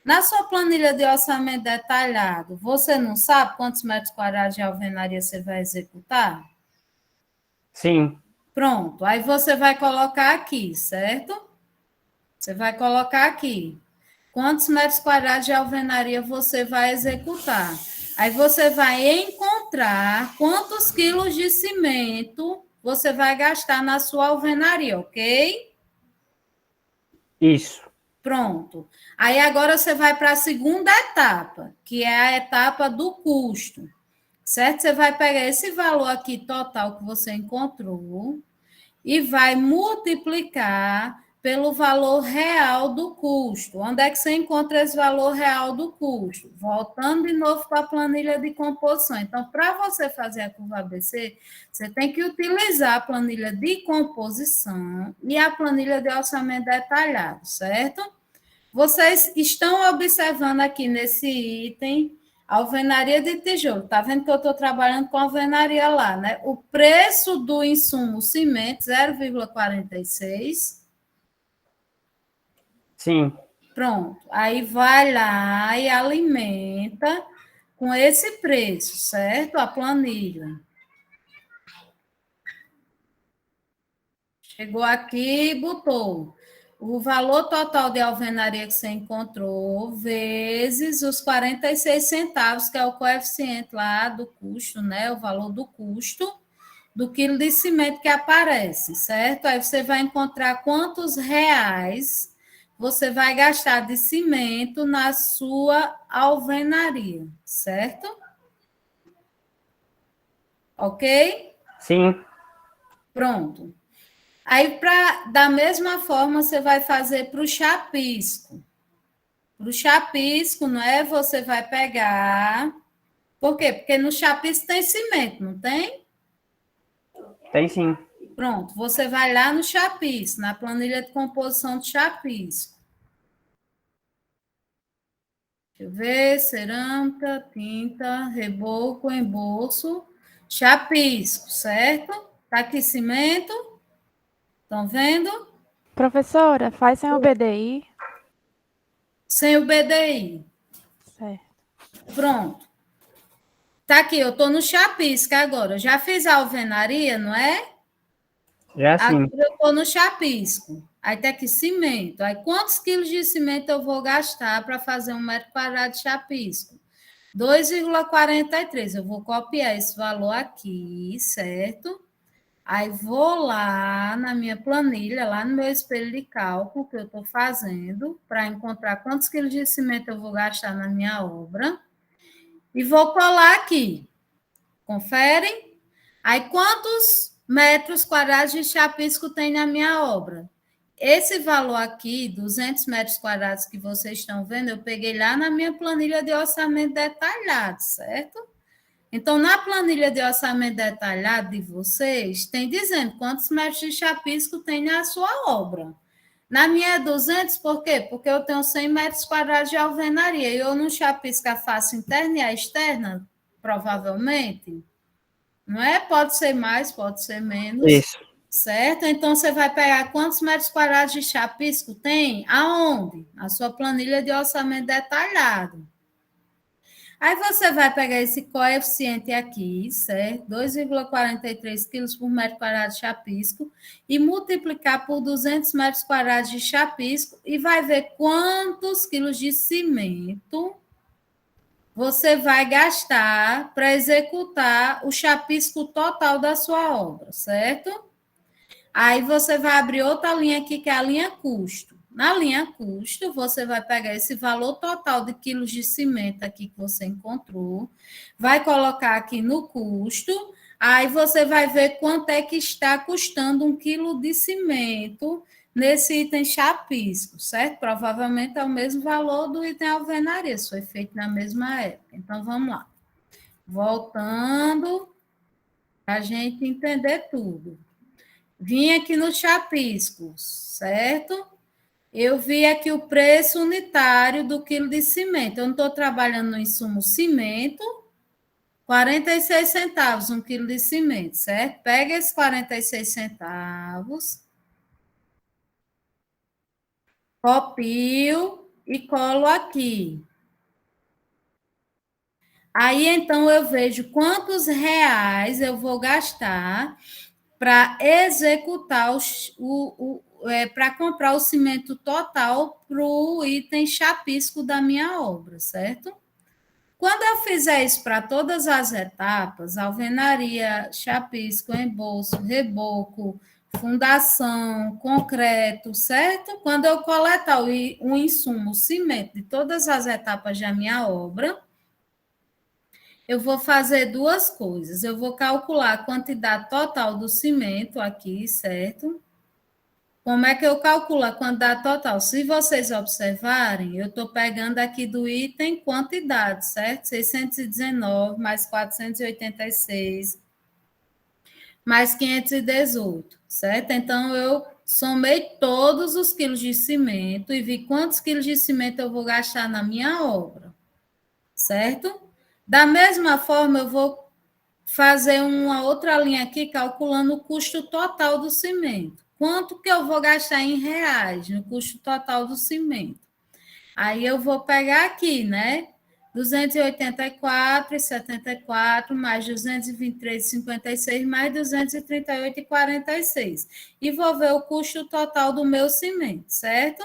Na sua planilha de orçamento detalhado, você não sabe quantos metros quadrados de alvenaria você vai executar? Sim. Pronto, aí você vai colocar aqui, certo? Você vai colocar aqui. Quantos metros quadrados de alvenaria você vai executar? Aí você vai encontrar quantos quilos de cimento você vai gastar na sua alvenaria, ok? Isso. Pronto. Aí agora você vai para a segunda etapa, que é a etapa do custo, certo? Você vai pegar esse valor aqui total que você encontrou e vai multiplicar pelo valor real do custo. Onde é que você encontra esse valor real do custo? Voltando de novo para a planilha de composição. Então, para você fazer a curva ABC, você tem que utilizar a planilha de composição e a planilha de orçamento detalhado, certo? Vocês estão observando aqui nesse item alvenaria de tijolo. Está vendo que eu estou trabalhando com alvenaria lá, né? O preço do insumo cimento, 0,46. Sim. Pronto. Aí vai lá e alimenta com esse preço, certo? A planilha. Chegou aqui e botou. o valor total de alvenaria que você encontrou, vezes os 46 centavos, que é o coeficiente lá do custo, né? O valor do custo do quilo de cimento que aparece, certo? Aí você vai encontrar quantos reais você vai gastar de cimento na sua alvenaria, certo? Ok? Sim. Pronto. Aí, da mesma forma, você vai fazer para o chapisco. Para o chapisco, não é? Você vai pegar. Por quê? Porque no chapisco tem cimento, não tem? Tem sim. Pronto, você vai lá no chapisco, na planilha de composição do chapisco. Deixa eu ver, cerâmica, tinta, reboco, embolso, chapisco, certo? Tá aqui cimento, estão vendo? Professora, faz sem o BDI. Sem o BDI. Certo. Pronto. Tá aqui, eu tô no chapisco agora. Eu já fiz a alvenaria, não é? Já sim. Agora eu tô no chapisco. Aí tá aqui cimento. Aí quantos quilos de cimento eu vou gastar para fazer 1 metro quadrado de chapisco? 2,43. Eu vou copiar esse valor aqui, certo? Aí vou lá na minha planilha, lá no meu espelho de cálculo que eu estou fazendo, para encontrar quantos quilos de cimento eu vou gastar na minha obra. E vou colar aqui. Conferem? Aí, quantos metros quadrados de chapisco tem na minha obra? Esse valor aqui, 200 metros quadrados que vocês estão vendo, eu peguei lá na minha planilha de orçamento detalhado, certo? Então, na planilha de orçamento detalhado de vocês, tem dizendo quantos metros de chapisco tem na sua obra. Na minha é 200, por quê? Porque eu tenho 100 metros quadrados de alvenaria e eu não chapisco a face interna e a externa, provavelmente. Não é? Pode ser mais, pode ser menos. Isso. Certo? Então, você vai pegar quantos metros quadrados de chapisco tem? Aonde? Na sua planilha de orçamento detalhado. Aí você vai pegar esse coeficiente aqui, certo? 2,43 quilos por metro quadrado de chapisco e multiplicar por 200 metros quadrados de chapisco e vai ver quantos quilos de cimento você vai gastar para executar o chapisco total da sua obra, certo? Aí você vai abrir outra linha aqui, que é a linha custo. Na linha custo, você vai pegar esse valor total de quilos de cimento aqui que você encontrou, vai colocar aqui no custo, aí você vai ver quanto é que está custando 1 quilo de cimento nesse item chapisco, certo? Provavelmente é o mesmo valor do item alvenaria, isso foi feito na mesma época. Então, vamos lá. Voltando, para a gente entender tudo. Vim aqui no chapisco, certo? Eu vi aqui o preço unitário do quilo de cimento. Eu não estou trabalhando no insumo cimento, 46 centavos 1 quilo de cimento, certo? Pega esses 46 centavos, copio e colo aqui. Aí, então, eu vejo quantos reais eu vou gastar para executar para comprar o cimento total para o item chapisco da minha obra, certo? Quando eu fizer isso para todas as etapas, alvenaria, chapisco, embolso, reboco, fundação, concreto, certo? Quando eu coletar o insumo, o cimento de todas as etapas da minha obra, eu vou fazer duas coisas. Eu vou calcular a quantidade total do cimento aqui, certo? Como é que eu calculo a quantidade total? Se vocês observarem, eu estou pegando aqui do item quantidade, certo? 619 mais 486 mais 518, certo? Então, eu somei todos os quilos de cimento e vi quantos quilos de cimento eu vou gastar na minha obra, certo? Da mesma forma, eu vou fazer uma outra linha aqui calculando o custo total do cimento. Quanto que eu vou gastar em reais no custo total do cimento? Aí eu vou pegar aqui, né? 284,74 mais 223,56 mais 238,46. E vou ver o custo total do meu cimento, certo?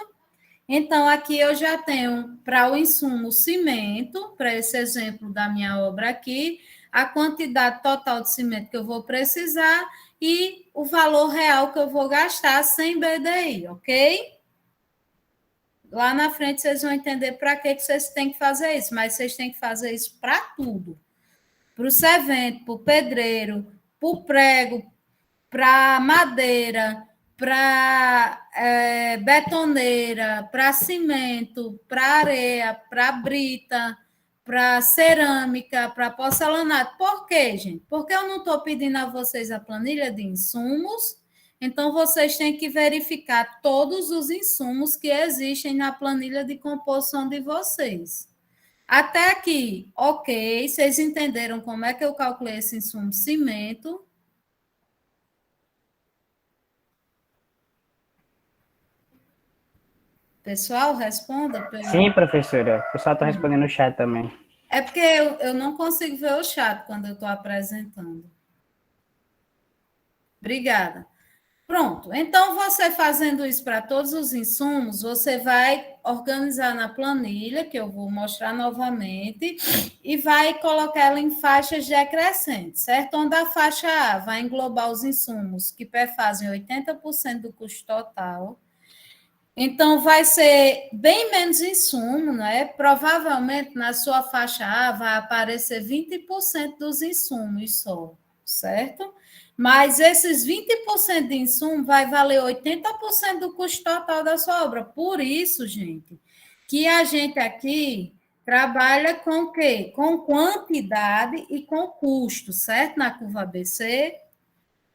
Então, aqui eu já tenho para o insumo cimento, para esse exemplo da minha obra aqui, a quantidade total de cimento que eu vou precisar e o valor real que eu vou gastar sem BDI, ok? Lá na frente vocês vão entender para que vocês têm que fazer isso, mas vocês têm que fazer isso para tudo. Para o servente, para o pedreiro, para o prego, para madeira, para betoneira, para cimento, para areia, para brita, para cerâmica, para porcelanato. Por quê, gente? Porque eu não estou pedindo a vocês a planilha de insumos, então vocês têm que verificar todos os insumos que existem na planilha de composição de vocês. Até aqui, ok, vocês entenderam como é que eu calculei esse insumo cimento? Pessoal, responda. Sim, professora. O pessoal está respondendo no chat também. É porque eu não consigo ver o chat quando eu estou apresentando. Obrigada. Pronto. Então, você fazendo isso para todos os insumos, você vai organizar na planilha, que eu vou mostrar novamente, e vai colocar ela em faixas decrescentes, certo? Onde a faixa A vai englobar os insumos que perfazem 80% do custo total. Então, vai ser bem menos insumo, né? Provavelmente, na sua faixa A, vai aparecer 20% dos insumos só, certo? Mas esses 20% de insumo vai valer 80% do custo total da sua obra. Por isso, gente, que a gente aqui trabalha com o quê? Com quantidade e com custo, certo? Na curva ABC.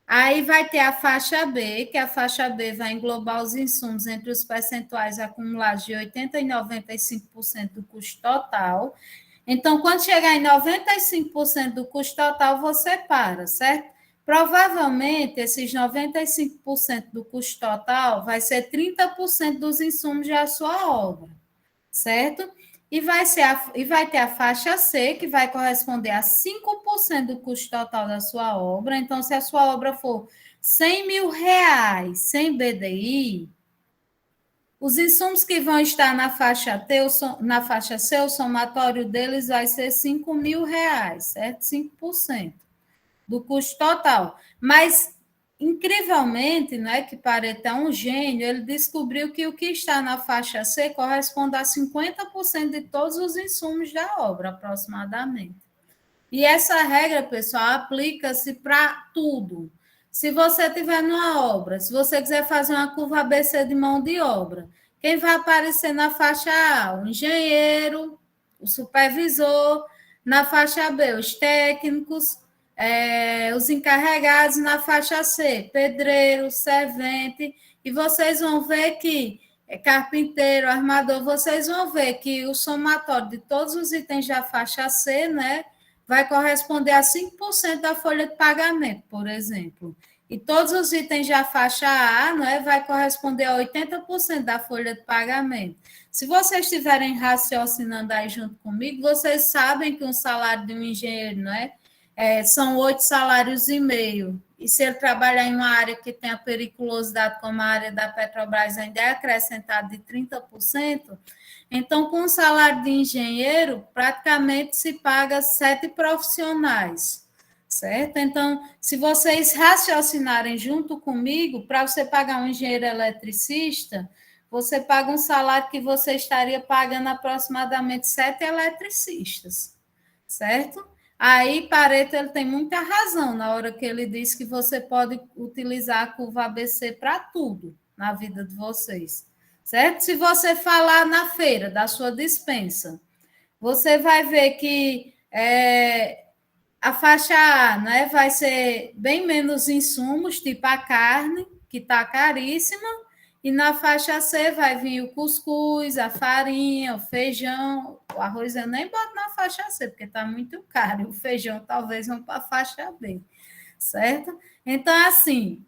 Aí vai ter a faixa B, que a faixa B vai englobar os insumos entre os percentuais acumulados de 80% e 95% do custo total. Então, quando chegar em 95% do custo total, você para, certo? Provavelmente, esses 95% do custo total vai ser 30% dos insumos da sua obra, certo? E vai ter a faixa C, que vai corresponder a 5% do custo total da sua obra. Então, se a sua obra for R$100.000 sem BDI, os insumos que vão estar na faixa C, o somatório deles vai ser R$5.000, certo? 5% do custo total. Mas, incrivelmente, né, que Pareto é um gênio, ele descobriu que o que está na faixa C corresponde a 50% de todos os insumos da obra, aproximadamente. E essa regra, pessoal, aplica-se para tudo. Se você tiver numa obra, se você quiser fazer uma curva ABC de mão de obra, quem vai aparecer na faixa A? O engenheiro, o supervisor, na faixa B, os técnicos, os encarregados, na faixa C, pedreiro, servente, e vocês vão ver que carpinteiro, armador, vocês vão ver que o somatório de todos os itens da faixa C, né, vai corresponder a 5% da folha de pagamento, por exemplo. E todos os itens da faixa A, né, vai corresponder a 80% da folha de pagamento. Se vocês estiverem raciocinando aí junto comigo, vocês sabem que um salário de um engenheiro, né, são 8 salários e meio. E se ele trabalhar em uma área que tem a periculosidade, como a área da Petrobras, ainda é acrescentado de 30%, então, com o salário de engenheiro, praticamente se paga 7 profissionais, certo? Então, se vocês raciocinarem junto comigo, para você pagar um engenheiro eletricista, você paga um salário que você estaria pagando aproximadamente 7 eletricistas, certo? Aí, Pareto, ele tem muita razão na hora que ele diz que você pode utilizar a curva ABC para tudo na vida de vocês, certo? Se você falar na feira da sua despensa, você vai ver que a faixa A, né, vai ser bem menos insumos, tipo a carne, que está caríssima, e na faixa C vai vir o cuscuz, a farinha, o feijão, o arroz eu nem boto na faixa C, porque está muito caro, o feijão talvez vão para a faixa B, certo? Então, assim,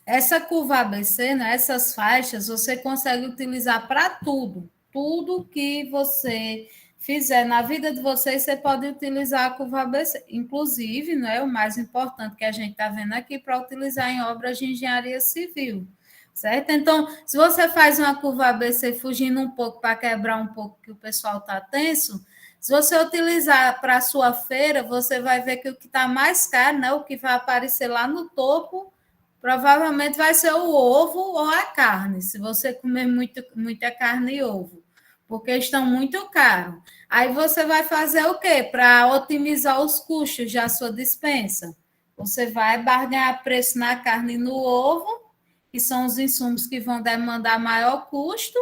essa curva ABC, né, essas faixas, você consegue utilizar para tudo, tudo que você fizer na vida de vocês, você pode utilizar a curva ABC. Inclusive, não é o mais importante que a gente está vendo aqui para utilizar em obras de engenharia civil, certo? Então, se você faz uma curva ABC fugindo um pouco para quebrar um pouco que o pessoal está tenso, se você utilizar para a sua feira, você vai ver que o que está mais caro, né, o que vai aparecer lá no topo, provavelmente vai ser o ovo ou a carne, se você comer muita carne e ovo, porque estão muito caros. Aí você vai fazer o quê? Para otimizar os custos da sua despensa. Você vai barganhar preço na carne e no ovo, que são os insumos que vão demandar maior custo,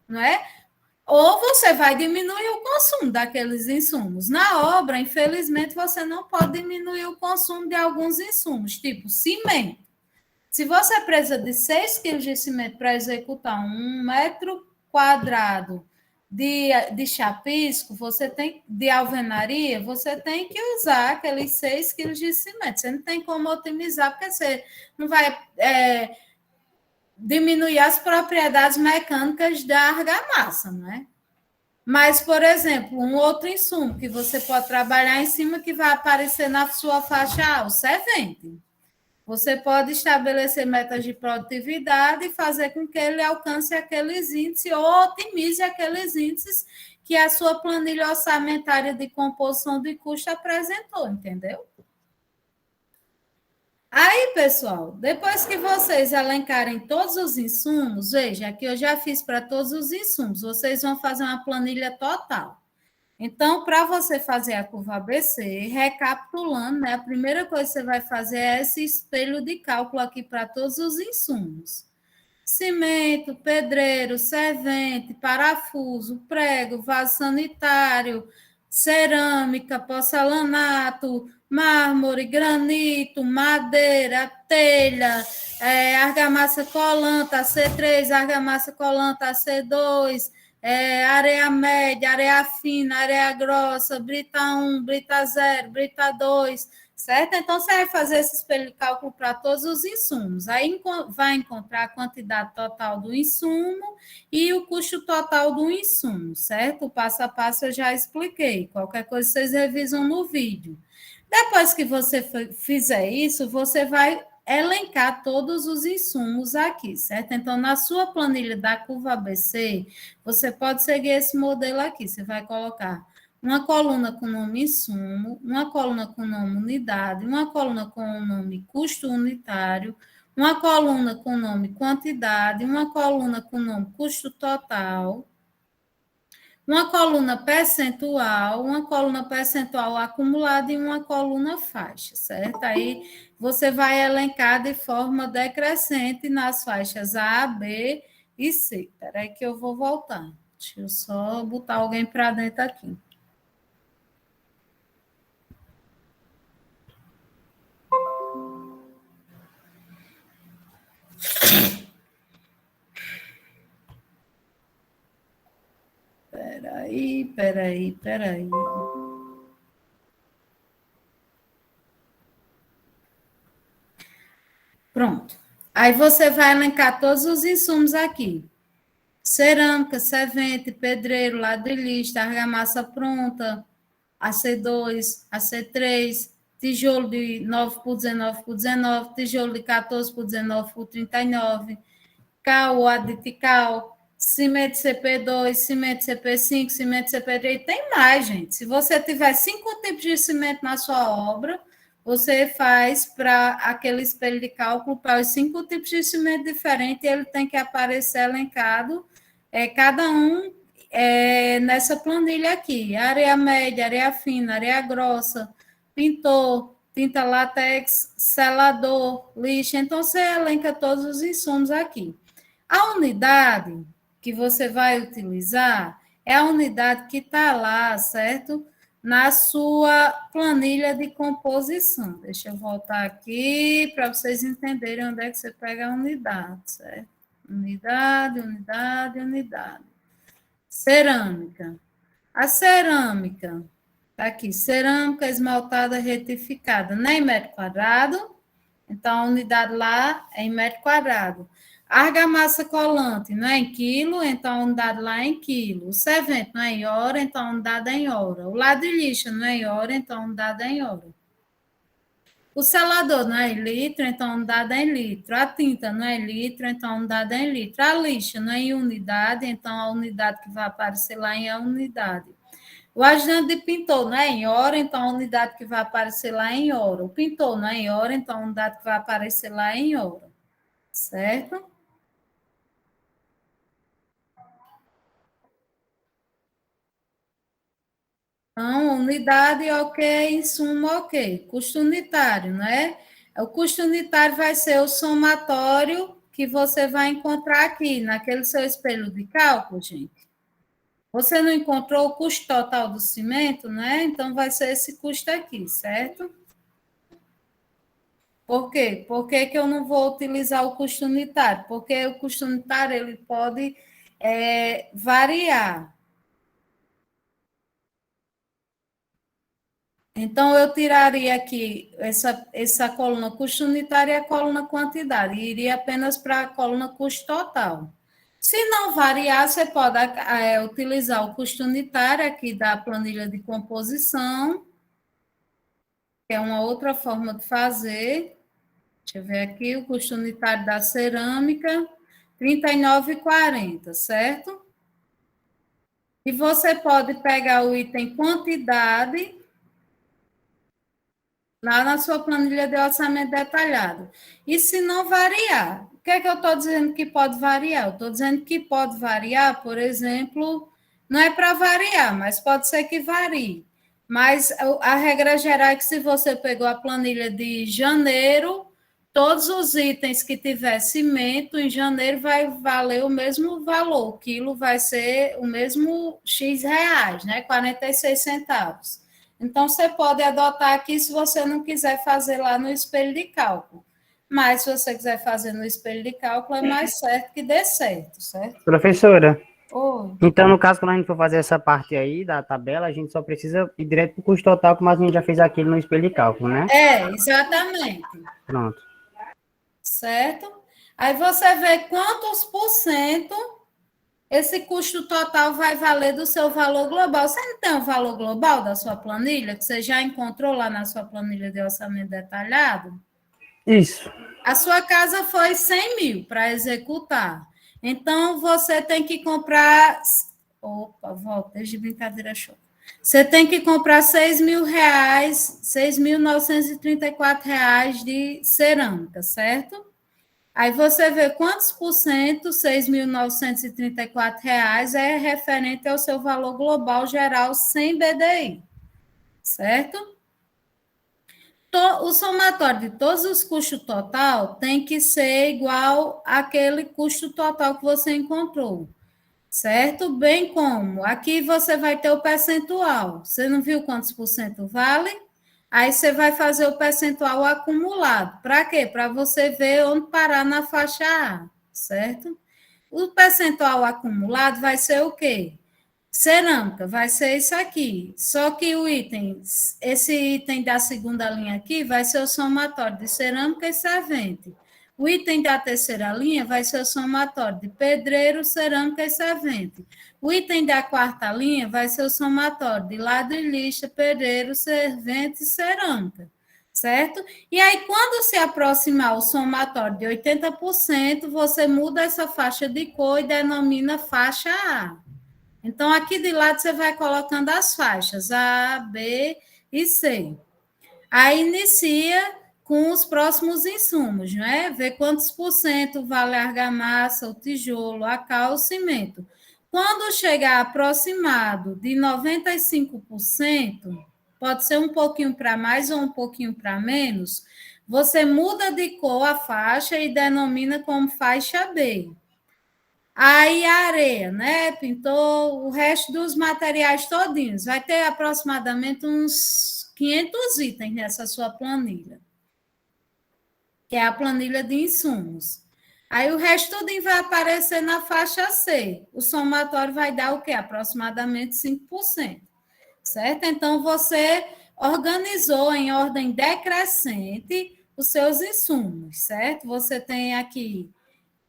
não é? Ou você vai diminuir o consumo daqueles insumos. Na obra, infelizmente, você não pode diminuir o consumo de alguns insumos, tipo cimento. Se você precisa de 6 quilos de cimento para executar 1 metro quadrado de chapisco, você tem de alvenaria, você tem que usar aqueles 6 quilos de cimento. Você não tem como otimizar, porque você não vai diminuir as propriedades mecânicas da argamassa, não é? Mas, por exemplo, um outro insumo que você pode trabalhar em cima que vai aparecer na sua faixa A, o servente. Você pode estabelecer metas de produtividade e fazer com que ele alcance aqueles índices ou otimize aqueles índices que a sua planilha orçamentária de composição de custo apresentou, entendeu? Aí, pessoal, depois que vocês elencarem todos os insumos, veja, aqui eu já fiz para todos os insumos, vocês vão fazer uma planilha total. Então, para você fazer a curva ABC, recapitulando, né, a primeira coisa que você vai fazer é esse espelho de cálculo aqui para todos os insumos. Cimento, pedreiro, servente, parafuso, prego, vaso sanitário, cerâmica, porcelanato, mármore, granito, madeira, telha, argamassa colanta, AC3, argamassa colanta, AC2, areia média, areia fina, areia grossa, brita 1, brita 0, brita 2, certo? Então, você vai fazer esse espelho de cálculo para todos os insumos. Aí vai encontrar a quantidade total do insumo e o custo total do insumo, certo? O passo a passo eu já expliquei. Qualquer coisa vocês revisam no vídeo. Depois que você fizer isso, você vai elencar todos os insumos aqui, certo? Então, na sua planilha da curva ABC, você pode seguir esse modelo aqui. Você vai colocar uma coluna com o nome insumo, uma coluna com o nome unidade, uma coluna com o nome custo unitário, uma coluna com o nome quantidade, uma coluna com o nome custo total, uma coluna percentual acumulada e uma coluna faixa, certo? Aí você vai elencar de forma decrescente nas faixas A, B e C. Espera aí que eu vou voltar. Deixa eu só botar alguém para dentro aqui. Peraí. Pronto. Aí você vai elencar todos os insumos aqui. Cerâmica, servente, pedreiro, ladrilhista, argamassa pronta, AC2, AC3, tijolo de 9 por 19 por 19, tijolo de 14 por 19 por 39, cal ou aditical, cimento CP2, cimento CP5, cimento CP3, tem mais, gente. Se você tiver 5 tipos de cimento na sua obra, você faz para aquele espelho de cálculo para os 5 tipos de cimento diferentes, e ele tem que aparecer elencado, cada um nessa planilha aqui, areia média, areia fina, areia grossa, pintor, tinta látex, selador, lixa, então você elenca todos os insumos aqui. A unidade que você vai utilizar é a unidade que está lá, certo? Na sua planilha de composição. Deixa eu voltar aqui para vocês entenderem onde é que você pega a unidade, certo? Unidade. Cerâmica. A cerâmica, tá aqui, cerâmica esmaltada retificada, não é em metro quadrado, então a unidade lá é em metro quadrado. argamassa colante não é em quilo, então a unidade lá é em quilo. O servente não é em hora, então a unidade é em hora. O ladrilhista não é em hora, então a unidade é em hora. O selador não é em litro, então a unidade é em litro. A tinta não é em litro, então a unidade é em litro. A lixa não é em unidade, então a unidade que vai aparecer lá é unidade. O ajudante de pintor não é em hora, então a unidade que vai aparecer lá é em hora. O pintor não é em hora, então a unidade que vai aparecer lá é em hora. Certo? Então, unidade, ok, insumo, ok. Custo unitário, né? O custo unitário vai ser o somatório que você vai encontrar aqui, naquele seu espelho de cálculo, gente. Você não encontrou o custo total do cimento, né? Então, vai ser esse custo aqui, certo? Por quê? Por que que eu não vou utilizar o custo unitário? Porque o custo unitário, ele pode variar. Então, eu tiraria aqui essa coluna custo unitário e a coluna quantidade, e iria apenas para a coluna custo total. Se não variar, você pode utilizar o custo unitário aqui da planilha de composição, que é uma outra forma de fazer. Deixa eu ver aqui, o custo unitário da cerâmica, R$ 39,40, certo? E você pode pegar o item quantidade lá na sua planilha de orçamento detalhado. E se não variar, o que é que eu estou dizendo que pode variar? Eu estou dizendo que pode variar, por exemplo, não é para variar, mas pode ser que varie. Mas a regra geral é que se você pegou a planilha de janeiro, todos os itens que tiver cimento, em janeiro vai valer o mesmo valor, o quilo vai ser o mesmo X reais, né? 46 centavos. Então, você pode adotar aqui se você não quiser fazer lá no espelho de cálculo. Mas, se você quiser fazer no espelho de cálculo, é mais certo que dê certo, certo? Professora, Oi. então, no caso, quando a gente for fazer essa parte aí da tabela, a gente só precisa ir direto para o custo total, como a gente já fez aquilo no espelho de cálculo, né? Exatamente. Pronto. Certo? Aí você vê quantos por cento esse custo total vai valer do seu valor global. Você não tem o valor global da sua planilha, que você já encontrou lá na sua planilha de orçamento detalhado? Isso. A sua casa foi 100 mil para executar. Então, você tem que comprar... Opa, volta, desde brincadeira show. Você tem que comprar R$ 6.934 de cerâmica, certo? Aí você vê quantos por cento, R$ 6.934 é referente ao seu valor global geral sem BDI, certo? O somatório de todos os custos total tem que ser igual àquele custo total que você encontrou, certo? Bem como aqui você vai ter o percentual. Você não viu quantos por cento vale? Aí você vai fazer o percentual acumulado. Para quê? Para você ver onde parar na faixa A, certo? O percentual acumulado vai ser o quê? Cerâmica, vai ser isso aqui. Só que esse item da segunda linha aqui vai ser o somatório de cerâmica e servente. O item da terceira linha vai ser o somatório de pedreiro, cerâmica e servente. O item da quarta linha vai ser o somatório de ladrilhista, pedreiro, servente e cerâmica, certo? E aí, quando se aproximar o somatório de 80%, você muda essa faixa de cor e denomina faixa A. Então, aqui de lado você vai colocando as faixas A, B e C. Aí inicia com os próximos insumos, não é? Ver quantos por cento vale a argamassa, o tijolo, a cal, o cimento. Quando chegar aproximado de 95%, pode ser um pouquinho para mais ou um pouquinho para menos, você muda de cor a faixa e denomina como faixa B. Aí a areia, né? Pintou o resto dos materiais todinhos. Vai ter aproximadamente uns 500 itens nessa sua planilha, que é a planilha de insumos. Aí o resto tudo vai aparecer na faixa C. O somatório vai dar o quê? Aproximadamente 5%, certo? Então, você organizou em ordem decrescente os seus insumos, certo? Você tem aqui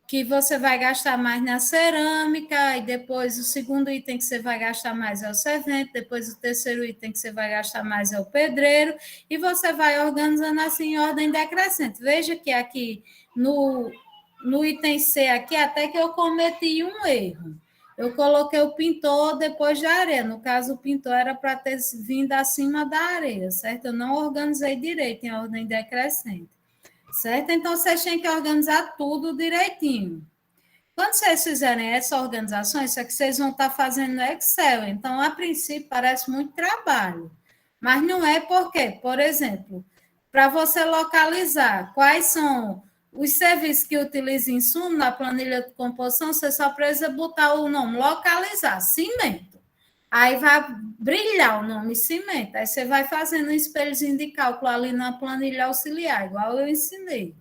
que você vai gastar mais na cerâmica, e depois o segundo item que você vai gastar mais é o servente, depois o terceiro item que você vai gastar mais é o pedreiro, e você vai organizando assim em ordem decrescente. Veja que aqui no item C, aqui, até que eu cometi um erro. Eu coloquei o pintor depois da areia. No caso, o pintor era para ter vindo acima da areia, certo? Eu não organizei direito em ordem decrescente. Certo? Então, vocês têm que organizar tudo direitinho. Quando vocês fizerem essa organização, isso é que vocês vão estar fazendo no Excel. Então, a princípio, parece muito trabalho. Mas não é porque, por exemplo, para você localizar quais são os serviços que utilizam insumo na planilha de composição, você só precisa botar o nome, localizar, cimento. Aí vai brilhar o nome cimento. Aí você vai fazendo um espelhozinho de cálculo ali na planilha auxiliar, igual eu ensinei.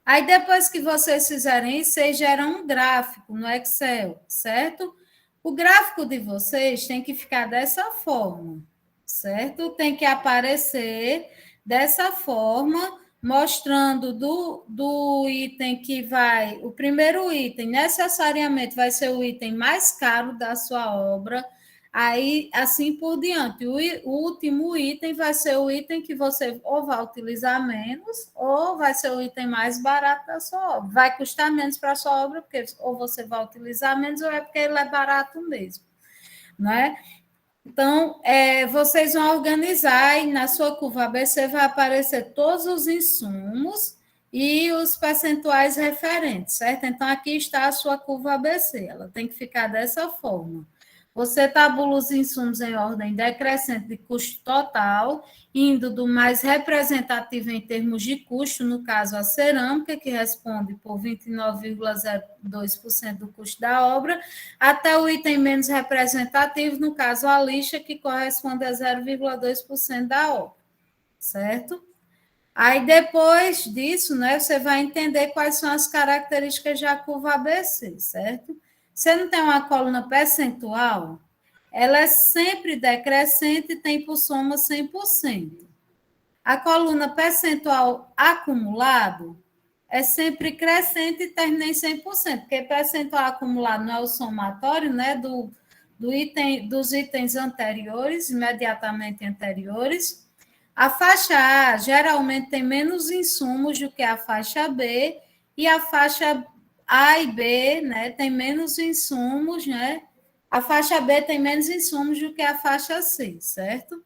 Aí depois que vocês fizerem isso, vocês geram um gráfico no Excel, certo? O gráfico de vocês tem que ficar dessa forma, certo? Tem que aparecer dessa forma, mostrando do item que vai... O primeiro item necessariamente vai ser o item mais caro da sua obra, aí assim por diante. O último item vai ser o item que você ou vai utilizar menos, ou vai ser o item mais barato da sua obra. Vai custar menos para a sua obra, porque ou você vai utilizar menos, ou é porque ele é barato mesmo, não é? Então, vocês vão organizar e na sua curva ABC vai aparecer todos os insumos e os percentuais referentes, certo? Então, aqui está a sua curva ABC, ela tem que ficar dessa forma. Você tabula os insumos em ordem decrescente de custo total, indo do mais representativo em termos de custo, no caso a cerâmica, que responde por 29,02% do custo da obra, até o item menos representativo, no caso a lixa, que corresponde a 0,2% da obra, certo? Aí, depois disso, né, você vai entender quais são as características da curva ABC, certo? Você não tem uma coluna percentual, ela é sempre decrescente e tem por soma 100%. A coluna percentual acumulado é sempre crescente e termina em 100%, porque percentual acumulado não é o somatório, né, dos itens anteriores, imediatamente anteriores. A faixa A geralmente tem menos insumos do que a faixa B, e a faixa A e B, né, tem menos insumos, né? A faixa B tem menos insumos do que a faixa C, certo?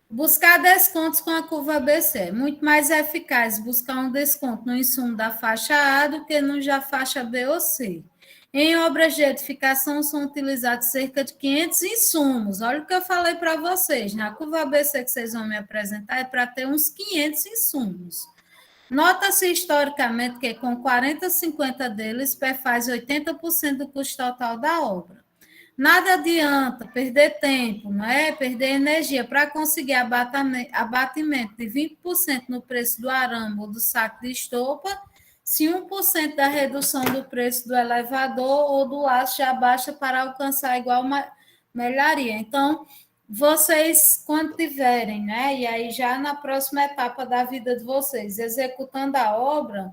Buscar descontos com a curva ABC. É muito mais eficaz buscar um desconto no insumo da faixa A do que no da faixa B ou C. Em obras de edificação, são utilizados cerca de 500 insumos. Olha o que eu falei para vocês. Na curva ABC que vocês vão me apresentar é para ter uns 500 insumos. Nota-se historicamente que com 40 a 50 deles perfaz 80% do custo total da obra. Nada adianta perder tempo, não é? Perder energia para conseguir abatimento de 20% no preço do arame ou do saco de estopa, se 1% da redução do preço do elevador ou do aço já basta para alcançar igual melhoria. Então, vocês, quando tiverem, né? E aí já na próxima etapa da vida de vocês, executando a obra,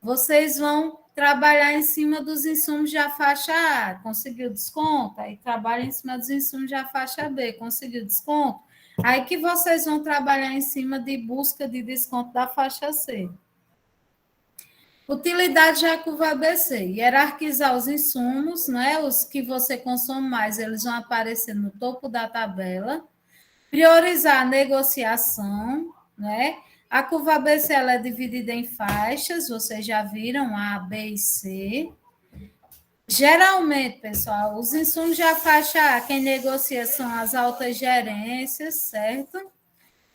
vocês vão trabalhar em cima dos insumos da faixa A, conseguiu desconto? Aí trabalha em cima dos insumos da faixa B, conseguiu desconto? Aí que vocês vão trabalhar em cima de busca de desconto da faixa C. Utilidade da curva ABC, hierarquizar os insumos, né? Os que você consome mais, eles vão aparecer no topo da tabela. Priorizar a negociação, né? A curva ABC ela é dividida em faixas, vocês já viram, A, B e C. Geralmente, pessoal, os insumos da faixa A, quem negocia são as altas gerências, certo?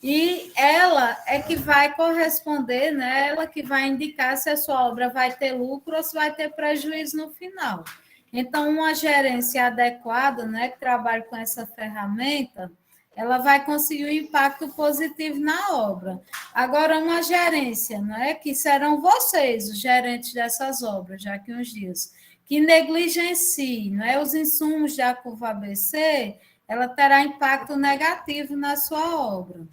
E ela é que vai corresponder, né? Ela que vai indicar se a sua obra vai ter lucro ou se vai ter prejuízo no final. Então, uma gerência adequada, né, que trabalha com essa ferramenta, ela vai conseguir um impacto positivo na obra. Agora, uma gerência, né, que serão vocês, os gerentes dessas obras, já que uns dias, que negligenciem, não é, os insumos da curva ABC, ela terá impacto negativo na sua obra.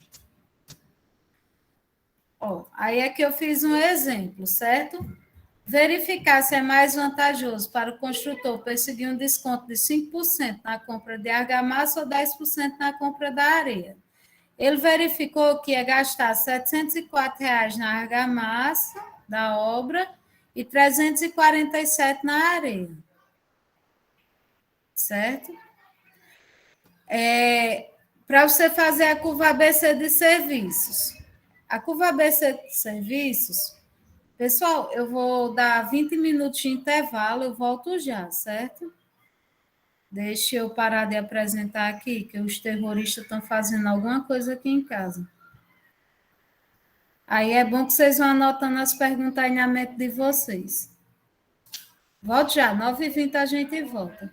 Ó, aí é que eu fiz um exemplo, certo? Verificar se é mais vantajoso para o construtor perseguir um desconto de 5% na compra de argamassa ou 10% na compra da areia. Ele verificou que ia gastar R$ 704 na argamassa da obra e 347 na areia, certo? Para você fazer a curva ABC de serviços. A curva ABC de serviços, pessoal, eu vou dar 20 minutos de intervalo, eu volto já, certo? Deixa eu parar de apresentar aqui, que os terroristas estão fazendo alguma coisa aqui em casa. Aí é bom que vocês vão anotando as perguntas aí na mente de vocês. Volto já, 9h20 a gente volta.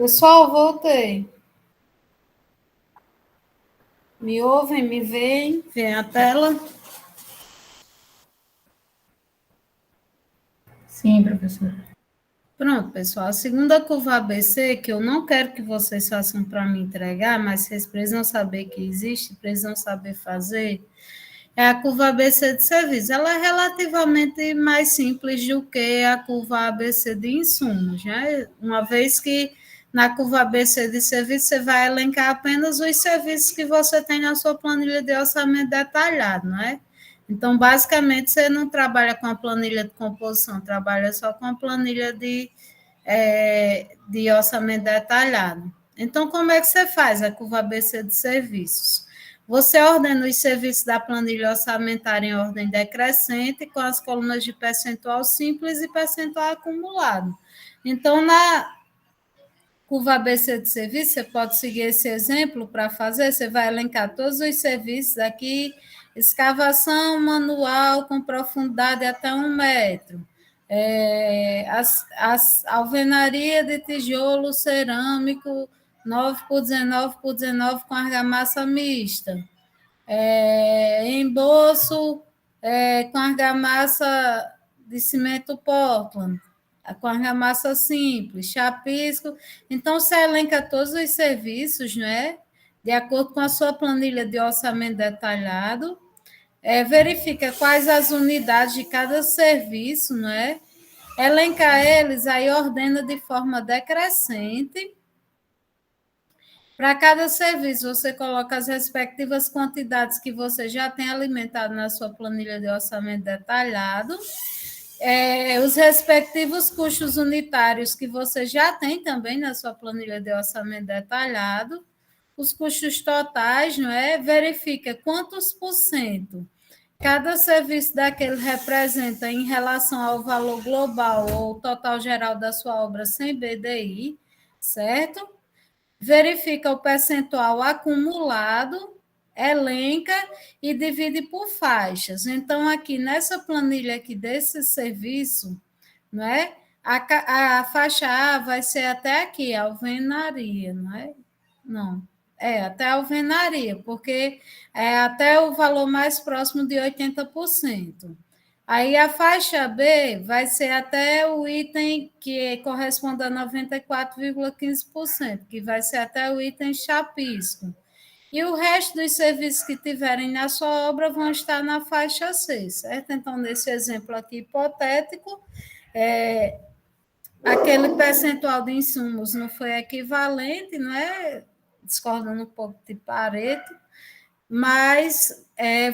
Pessoal, voltei. Me ouvem, me veem? Vem a tela? Sim, professora. Pronto, pessoal. A segunda curva ABC, que eu não quero que vocês façam para me entregar, mas vocês precisam saber que existe, precisam saber fazer, é a curva ABC de serviço. Ela é relativamente mais simples do que a curva ABC de insumos, né? Uma vez que na curva ABC de serviço você vai elencar apenas os serviços que você tem na sua planilha de orçamento detalhado, não é? Então, basicamente, você não trabalha com a planilha de composição, trabalha só com a planilha de orçamento detalhado. Então, como é que você faz a curva ABC de serviços? Você ordena os serviços da planilha orçamentária em ordem decrescente, com as colunas de percentual simples e percentual acumulado. Então, na curva ABC de serviço, você pode seguir esse exemplo para fazer, você vai elencar todos os serviços aqui, escavação manual com profundidade até 1 metro, alvenaria de tijolo cerâmico 9 por 19 por 19 com argamassa mista, embolso com argamassa de cimento Portland, com argamassa simples, chapisco. Então, você elenca todos os serviços, né? De acordo com a sua planilha de orçamento detalhado, verifica quais as unidades de cada serviço, né? Elenca eles, aí ordena de forma decrescente. Para cada serviço, você coloca as respectivas quantidades que você já tem alimentado na sua planilha de orçamento detalhado, os respectivos custos unitários que você já tem também na sua planilha de orçamento detalhado, os custos totais, não é? Verifica quantos por cento cada serviço daquele representa em relação ao valor global ou total geral da sua obra sem BDI, certo? Verifica o percentual acumulado, elenca e divide por faixas. Então, aqui nessa planilha aqui desse serviço, não é? A faixa A vai ser até aqui, alvenaria, não é? Não, até a alvenaria, porque é até o valor mais próximo de 80%. Aí a faixa B vai ser até o item que corresponde a 94,15%, que vai ser até o item chapisco. E o resto dos serviços que tiverem na sua obra vão estar na faixa C, certo? Então, nesse exemplo aqui hipotético, aquele percentual de insumos não foi equivalente, não é? Discordando um pouco de Pareto, mas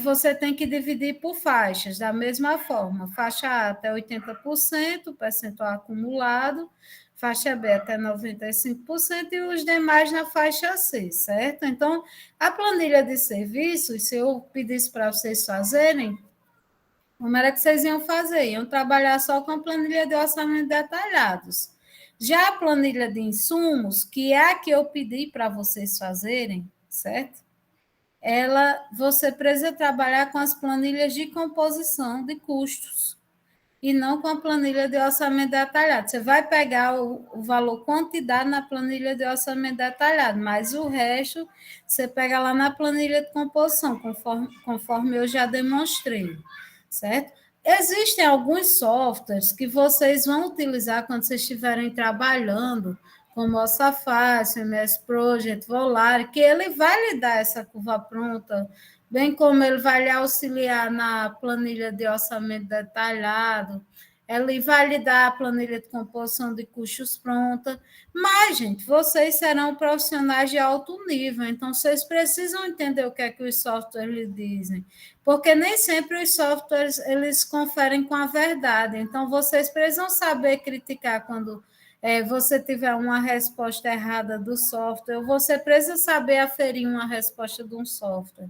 você tem que dividir por faixas, da mesma forma. Faixa A até 80%, percentual acumulado, faixa B até 95% e os demais na faixa C, certo? Então, a planilha de serviços, se eu pedisse para vocês fazerem, como era que vocês iam fazer? Iam trabalhar só com a planilha de orçamento detalhados. Já a planilha de insumos, que é a que eu pedi para vocês fazerem, certo? Você precisa trabalhar com as planilhas de composição de custos e não com a planilha de orçamento detalhado. Você vai pegar o valor quantidade na planilha de orçamento detalhado, mas o resto você pega lá na planilha de composição, conforme eu já demonstrei, certo? Existem alguns softwares que vocês vão utilizar quando vocês estiverem trabalhando, como o Safari, MS Project, Volare, que ele vai lhe dar essa curva pronta, bem como ele vai lhe auxiliar na planilha de orçamento detalhado, ele vai lhe dar a planilha de composição de custos pronta, mas, gente, vocês serão profissionais de alto nível, então vocês precisam entender o que é que os softwares lhe dizem, porque nem sempre os softwares eles conferem com a verdade, então vocês precisam saber criticar quando você tiver uma resposta errada do software, ou você precisa saber aferir uma resposta de um software.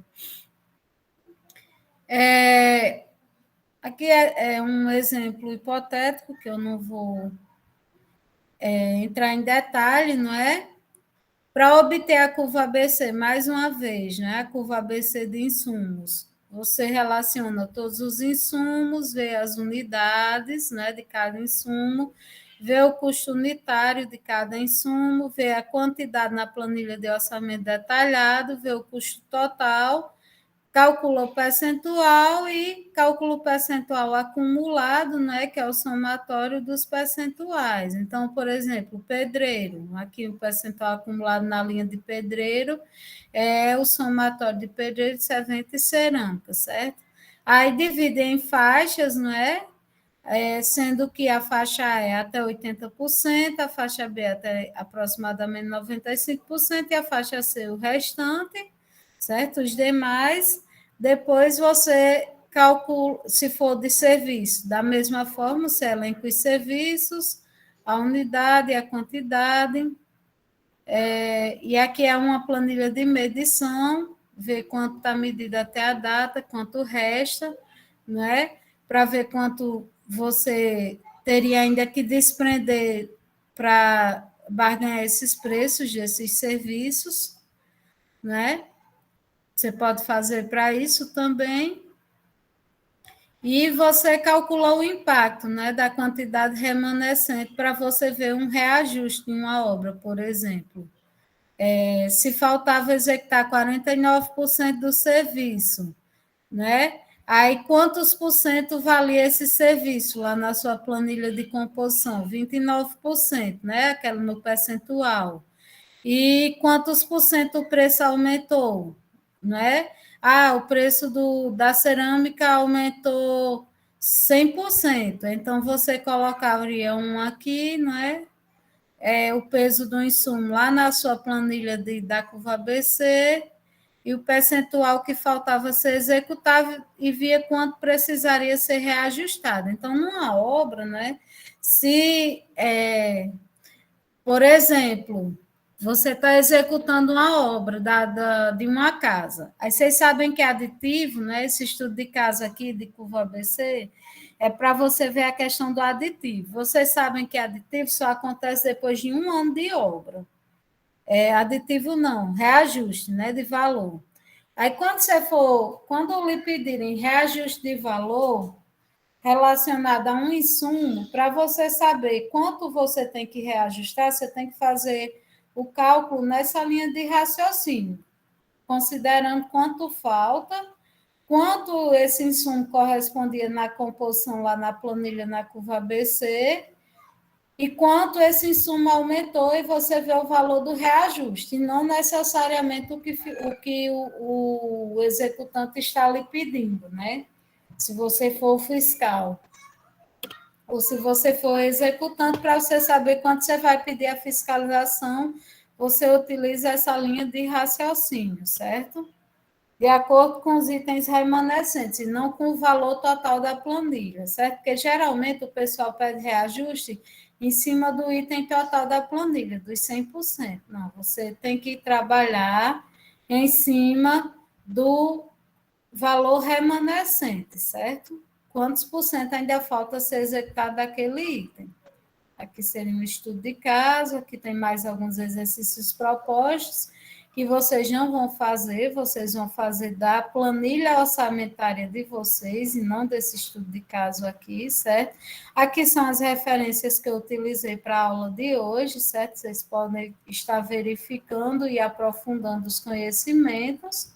Aqui é um exemplo hipotético, que eu não vou entrar em detalhe, não é? Para obter a curva ABC, mais uma vez, né? A curva ABC de insumos. Você relaciona todos os insumos, vê as unidades, né, de cada insumo, ver o custo unitário de cada insumo, ver a quantidade na planilha de orçamento detalhado, ver o custo total, calcula o percentual e calcula o percentual acumulado, né, que é o somatório dos percentuais. Então, por exemplo, pedreiro, aqui o percentual acumulado na linha de pedreiro é o somatório de pedreiro, servente e cerâmica, certo? Aí divide em faixas, não é? Sendo que a faixa A é até 80%, a faixa B até aproximadamente 95% e a faixa C o restante, certo? Os demais, depois você calcula, se for de serviço, da mesma forma, você elenca os serviços, a unidade, a quantidade, e aqui é uma planilha de medição, ver quanto está medido até a data, quanto resta, né? Para ver quanto você teria ainda que desprender para barganhar esses preços desses serviços, né? Você pode fazer para isso também. E você calculou o impacto, né, da quantidade remanescente para você ver um reajuste em uma obra, por exemplo. Se faltava executar 49% do serviço, né? Aí, quantos por cento valia esse serviço lá na sua planilha de composição? 29%, né? Aquela no percentual. E quantos por cento o preço aumentou, né? O preço da cerâmica aumentou 100%. Então, você colocaria um aqui, não é? O peso do insumo lá na sua planilha da curva ABC e o percentual que faltava ser executado e via quanto precisaria ser reajustado. Então, numa obra, né, se, por exemplo, você está executando uma obra de uma casa, aí vocês sabem que aditivo, né, esse estudo de casa aqui de curva ABC, é para você ver a questão do aditivo. Vocês sabem que aditivo só acontece depois de 1 ano de obra. Aditivo não, reajuste, né, de valor. Aí, quando lhe pedirem reajuste de valor relacionado a um insumo, para você saber quanto você tem que reajustar, você tem que fazer o cálculo nessa linha de raciocínio, considerando quanto falta, quanto esse insumo correspondia na composição lá na planilha, na curva ABC, e quanto esse insumo aumentou e você vê o valor do reajuste, e não necessariamente o executante está lhe pedindo, né? Se você for o fiscal. Ou se você for executante, para você saber quanto você vai pedir a fiscalização, você utiliza essa linha de raciocínio, certo? De acordo com os itens remanescentes, e não com o valor total da planilha, certo? Porque geralmente o pessoal pede reajuste em cima do item total da planilha, dos 100%. Não, você tem que trabalhar em cima do valor remanescente, certo? Quantos por cento ainda falta ser executado daquele item? Aqui seria um estudo de caso, aqui tem mais alguns exercícios propostos que vocês não vão fazer, vocês vão fazer da planilha orçamentária de vocês e não desse estudo de caso aqui, certo? Aqui são as referências que eu utilizei para a aula de hoje, certo? Vocês podem estar verificando e aprofundando os conhecimentos.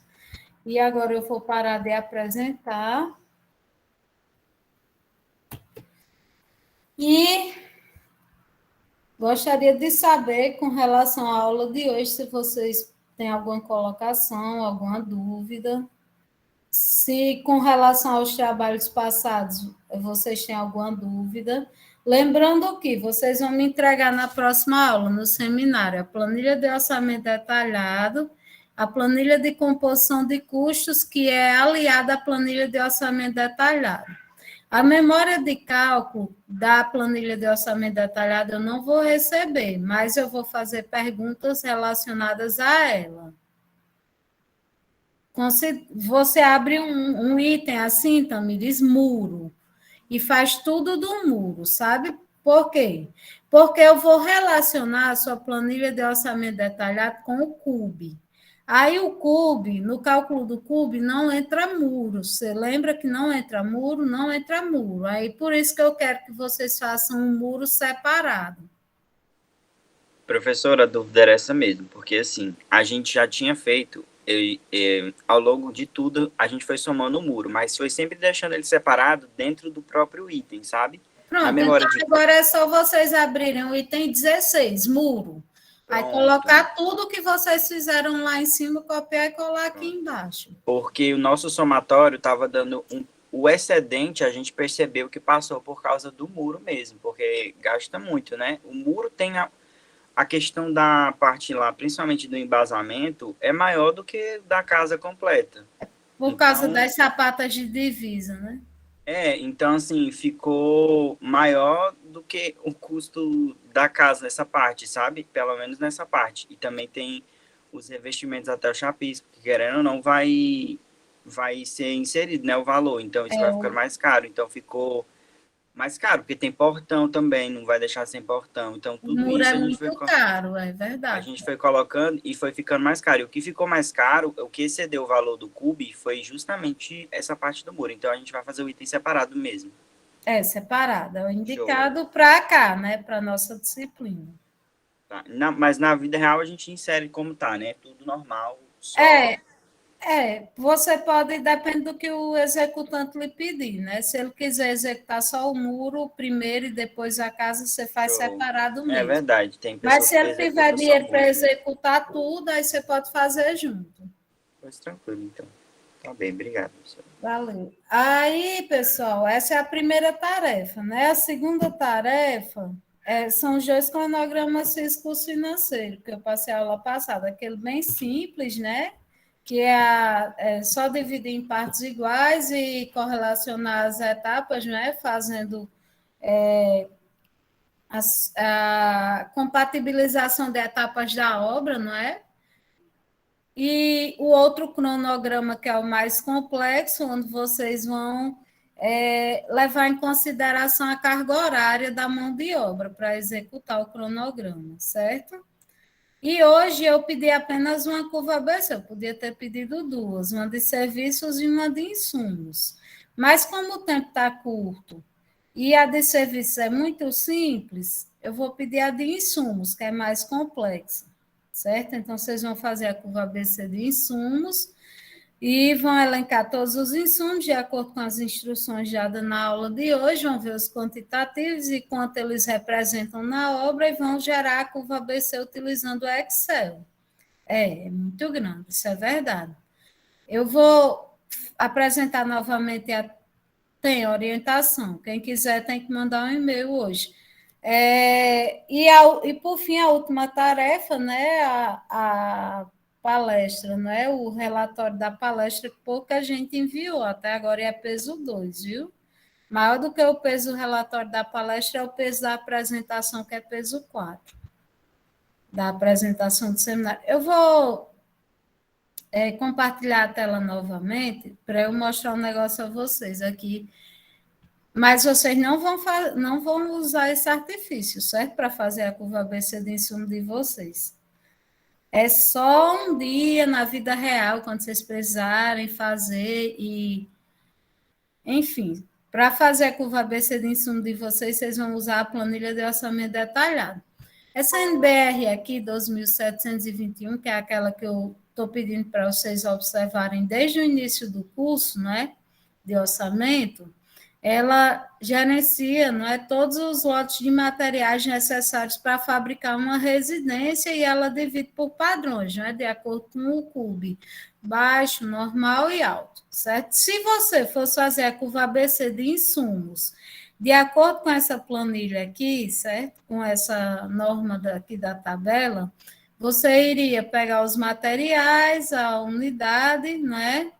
E agora eu vou parar de apresentar. E gostaria de saber, com relação à aula de hoje, se vocês têm alguma colocação, alguma dúvida. Se, com relação aos trabalhos passados, vocês têm alguma dúvida. Lembrando que vocês vão me entregar na próxima aula, no seminário, a planilha de orçamento detalhado, a planilha de composição de custos, que é aliada à planilha de orçamento detalhado. A memória de cálculo da planilha de orçamento detalhado eu não vou receber, mas eu vou fazer perguntas relacionadas a ela. Você abre um item assim, Tamires, muro, e faz tudo do muro, sabe? Por quê? Porque eu vou relacionar a sua planilha de orçamento detalhado com o CUB. Aí o CUB, no cálculo do CUB, não entra muro. Você lembra que não entra muro? Não entra muro. Aí por isso que eu quero que vocês façam um muro separado. Professora, a dúvida era essa mesmo, porque assim, a gente já tinha feito, ao longo de tudo, a gente foi somando o muro, mas foi sempre deixando ele separado dentro do próprio item, sabe? Na Pronto, memória então de. agora é só vocês abrirem o item 16, muro. Aí Pronto. colocar tudo que vocês fizeram lá em cima, copiar e colar aqui embaixo. Porque o nosso somatório estava dando o excedente, a gente percebeu que passou por causa do muro mesmo, porque gasta muito, né? O muro tem a questão da parte lá, principalmente do embasamento, é maior do que da casa completa. Por causa das sapatas de divisa, né? Então, assim, ficou maior do que o custo da casa nessa parte, sabe? Pelo menos nessa parte. E também tem os revestimentos até o chapisco, que querendo ou não vai ser inserido, né, o valor. Então, isso vai ficar mais caro. Então, ficou mais caro, porque tem portão também, não vai deixar sem portão. Então, O tudo muro isso é a gente muito caro, é verdade. a gente foi colocando e foi ficando mais caro. E o que ficou mais caro, o que excedeu o valor do CUB foi justamente essa parte do muro. Então, a gente vai fazer o item separado mesmo. Separado. É o indicado para cá, né? Para a nossa disciplina. Tá? Mas na vida real a gente insere como tá, né? Tudo normal. Só... Você pode, depende do que o executante lhe pedir, né? Se ele quiser executar só o muro primeiro e depois a casa, você faz separado mesmo. É verdade, tem pessoas. Mas se ele tiver dinheiro para executar tudo, aí você pode fazer junto. Pois tranquilo, então. Tá bem, obrigado, professor. Valeu. Aí, pessoal, essa é a primeira tarefa, né? A segunda tarefa são os dois cronogramas físicos financeiros, que eu passei a aula passada, aquele bem simples, né? Que é só dividir em partes iguais e correlacionar as etapas, né? Fazendo a compatibilização de etapas da obra, não é? E o outro cronograma, que é o mais complexo, onde vocês vão levar em consideração a carga horária da mão de obra para executar o cronograma, certo? E hoje eu pedi apenas uma curva ABC, eu podia ter pedido duas, uma de serviços e uma de insumos. Mas como o tempo está curto e a de serviços é muito simples, eu vou pedir a de insumos, que é mais complexa, certo? Então, vocês vão fazer a curva ABC de insumos e vão elencar todos os insumos de acordo com as instruções dadas na aula de hoje, vão ver os quantitativos e quanto eles representam na obra e vão gerar a curva ABC utilizando o Excel. É muito grande, isso é verdade. Eu vou apresentar novamente tem orientação, quem quiser tem que mandar um e-mail hoje. E por fim, a última tarefa, né, a palestra, né, o relatório da palestra que pouca gente enviou, até agora é peso 2, viu? Maior do que o peso do relatório da palestra é o peso da apresentação, que é peso 4, da apresentação do seminário. Eu vou compartilhar a tela novamente para eu mostrar um negócio a vocês aqui. Mas vocês não vão usar esse artifício, certo? Para fazer a curva ABC de insumo de vocês. É só um dia na vida real, quando vocês precisarem fazer enfim, para fazer a curva ABC de insumo de vocês, vocês vão usar a planilha de orçamento detalhado. Essa NBR aqui, 2721, que é aquela que eu estou pedindo para vocês observarem desde o início do curso, né, de orçamento, ela gerencia, não é, todos os lotes de materiais necessários para fabricar uma residência e ela divide por padrões, não é, de acordo com o CUB, baixo, normal e alto, certo? Se você fosse fazer a curva ABC de insumos, de acordo com essa planilha aqui, certo? Com essa norma daqui da tabela, você iria pegar os materiais, a unidade, né?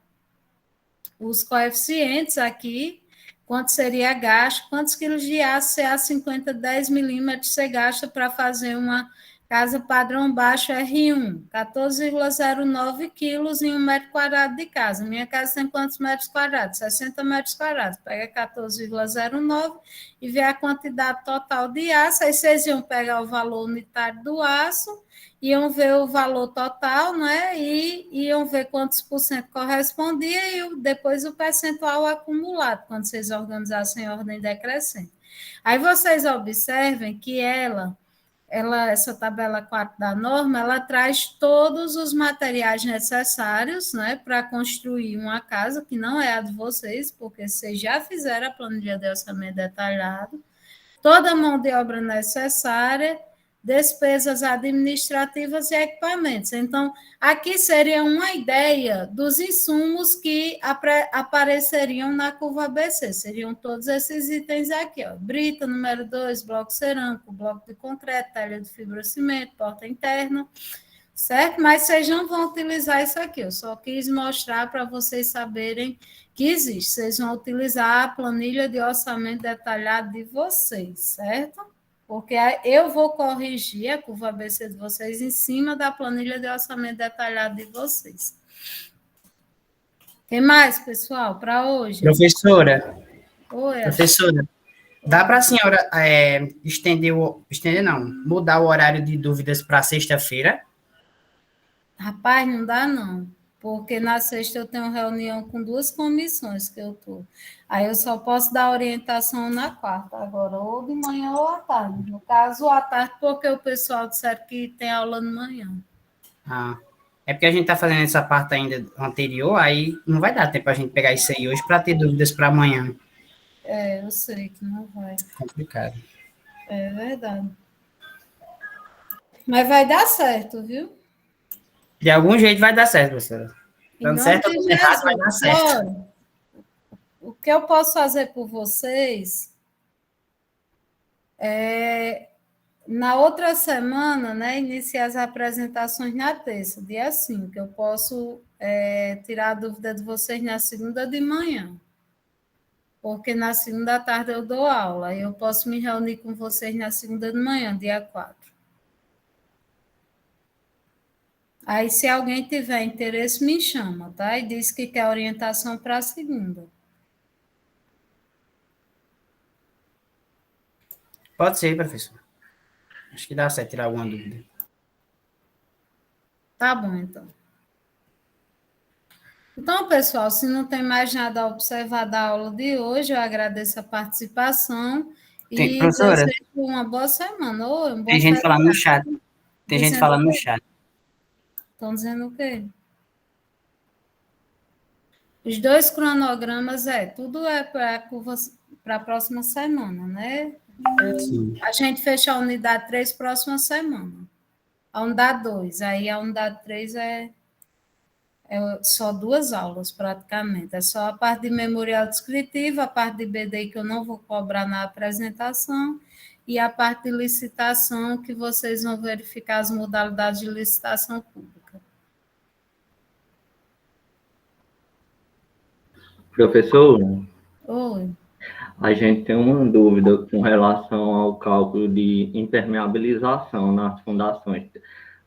Os coeficientes aqui, quanto seria gasto, quantos quilos de aço CA50 10 milímetros você gasta para fazer uma Casa padrão baixo R1, 14,09 quilos em 1 m² de casa. Minha casa tem quantos metros quadrados? 60 metros quadrados. Pega 14,09 e vê a quantidade total de aço. Aí vocês iam pegar o valor unitário do aço, iam ver o valor total, né? E iam ver quantos por cento correspondia e depois o percentual acumulado, quando vocês organizassem em ordem decrescente. Aí vocês observem que essa tabela 4 da norma, ela traz todos os materiais necessários, né, para construir uma casa, que não é a de vocês, porque vocês já fizeram a planilha de orçamento detalhado, toda a mão de obra necessária, despesas administrativas e equipamentos. Então, aqui seria uma ideia dos insumos que apareceriam na curva ABC. Seriam todos esses itens aqui, ó. Brita, número 2, bloco cerâmico, bloco de concreto, telha de fibrocimento, porta interna, certo? Mas vocês não vão utilizar isso aqui. Eu só quis mostrar para vocês saberem que existe. Vocês vão utilizar a planilha de orçamento detalhado de vocês, certo? Porque eu vou corrigir a curva ABC de vocês em cima da planilha de orçamento detalhado de vocês. O que mais, pessoal, para hoje? Professora, Oi, professora, dá para a senhora mudar o horário de dúvidas para sexta-feira? rapaz, não dá não, porque na sexta eu tenho reunião com 2 comissões que eu estou. Aí eu só posso dar orientação na quarta agora, ou de manhã ou à tarde. No caso, à tarde, porque o pessoal disseram que tem aula de manhã. Ah, é porque a gente está fazendo essa parte ainda anterior, aí não vai dar tempo a gente pegar isso aí hoje para ter dúvidas para amanhã. É, eu sei que não vai. Complicado. É verdade. Mas vai dar certo, viu? De algum jeito vai dar certo, professora. Em Dando nome certo ou de dando errado, vai dar certo. Olha, o que eu posso fazer por vocês é, na outra semana, né, iniciar as apresentações na terça, dia 5. Eu posso tirar a dúvida de vocês na segunda de manhã, porque na segunda à tarde eu dou aula. Eu posso me reunir com vocês na segunda de manhã, dia 4. Aí, se alguém tiver interesse, me chama, tá? E diz que quer orientação para a segunda. Pode ser, professor. Acho que dá certo tirar alguma dúvida. Tá bom, então. Então, pessoal, se não tem mais nada a observar da aula de hoje, eu agradeço a participação e Professora, desejo uma boa semana. Ou um bom tem gente falando no chat. Tem gente Dizendo falando o no quê? chat. Estão dizendo o quê? Os 2 cronogramas, tudo é para a próxima semana, né? Sim. A gente fecha a unidade 3 próxima semana. A unidade 2, aí a unidade 3 é só 2 aulas, praticamente. É só a parte de memorial descritivo, a parte de BDI que eu não vou cobrar na apresentação, e a parte de licitação, que vocês vão verificar as modalidades de licitação pública. Professor, Oi. a gente tem uma dúvida com relação ao cálculo de impermeabilização nas fundações.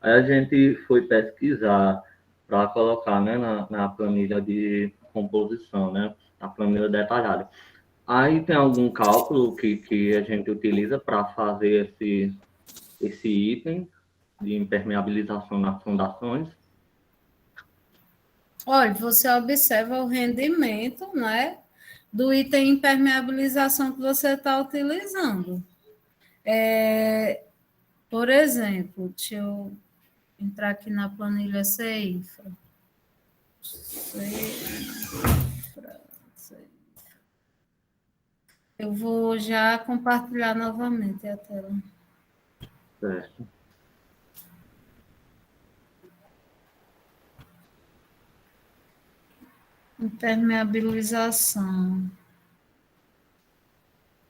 Aí a gente foi pesquisar para colocar, né, na planilha de composição, né, na planilha detalhada. Aí tem algum cálculo que a gente utiliza para fazer esse item de impermeabilização nas fundações? Olha, você observa o rendimento, né, do item impermeabilização que você está utilizando. Por exemplo, deixa eu entrar aqui na planilha CEIFRA. Eu vou já compartilhar novamente a tela. Certo. Impermeabilização.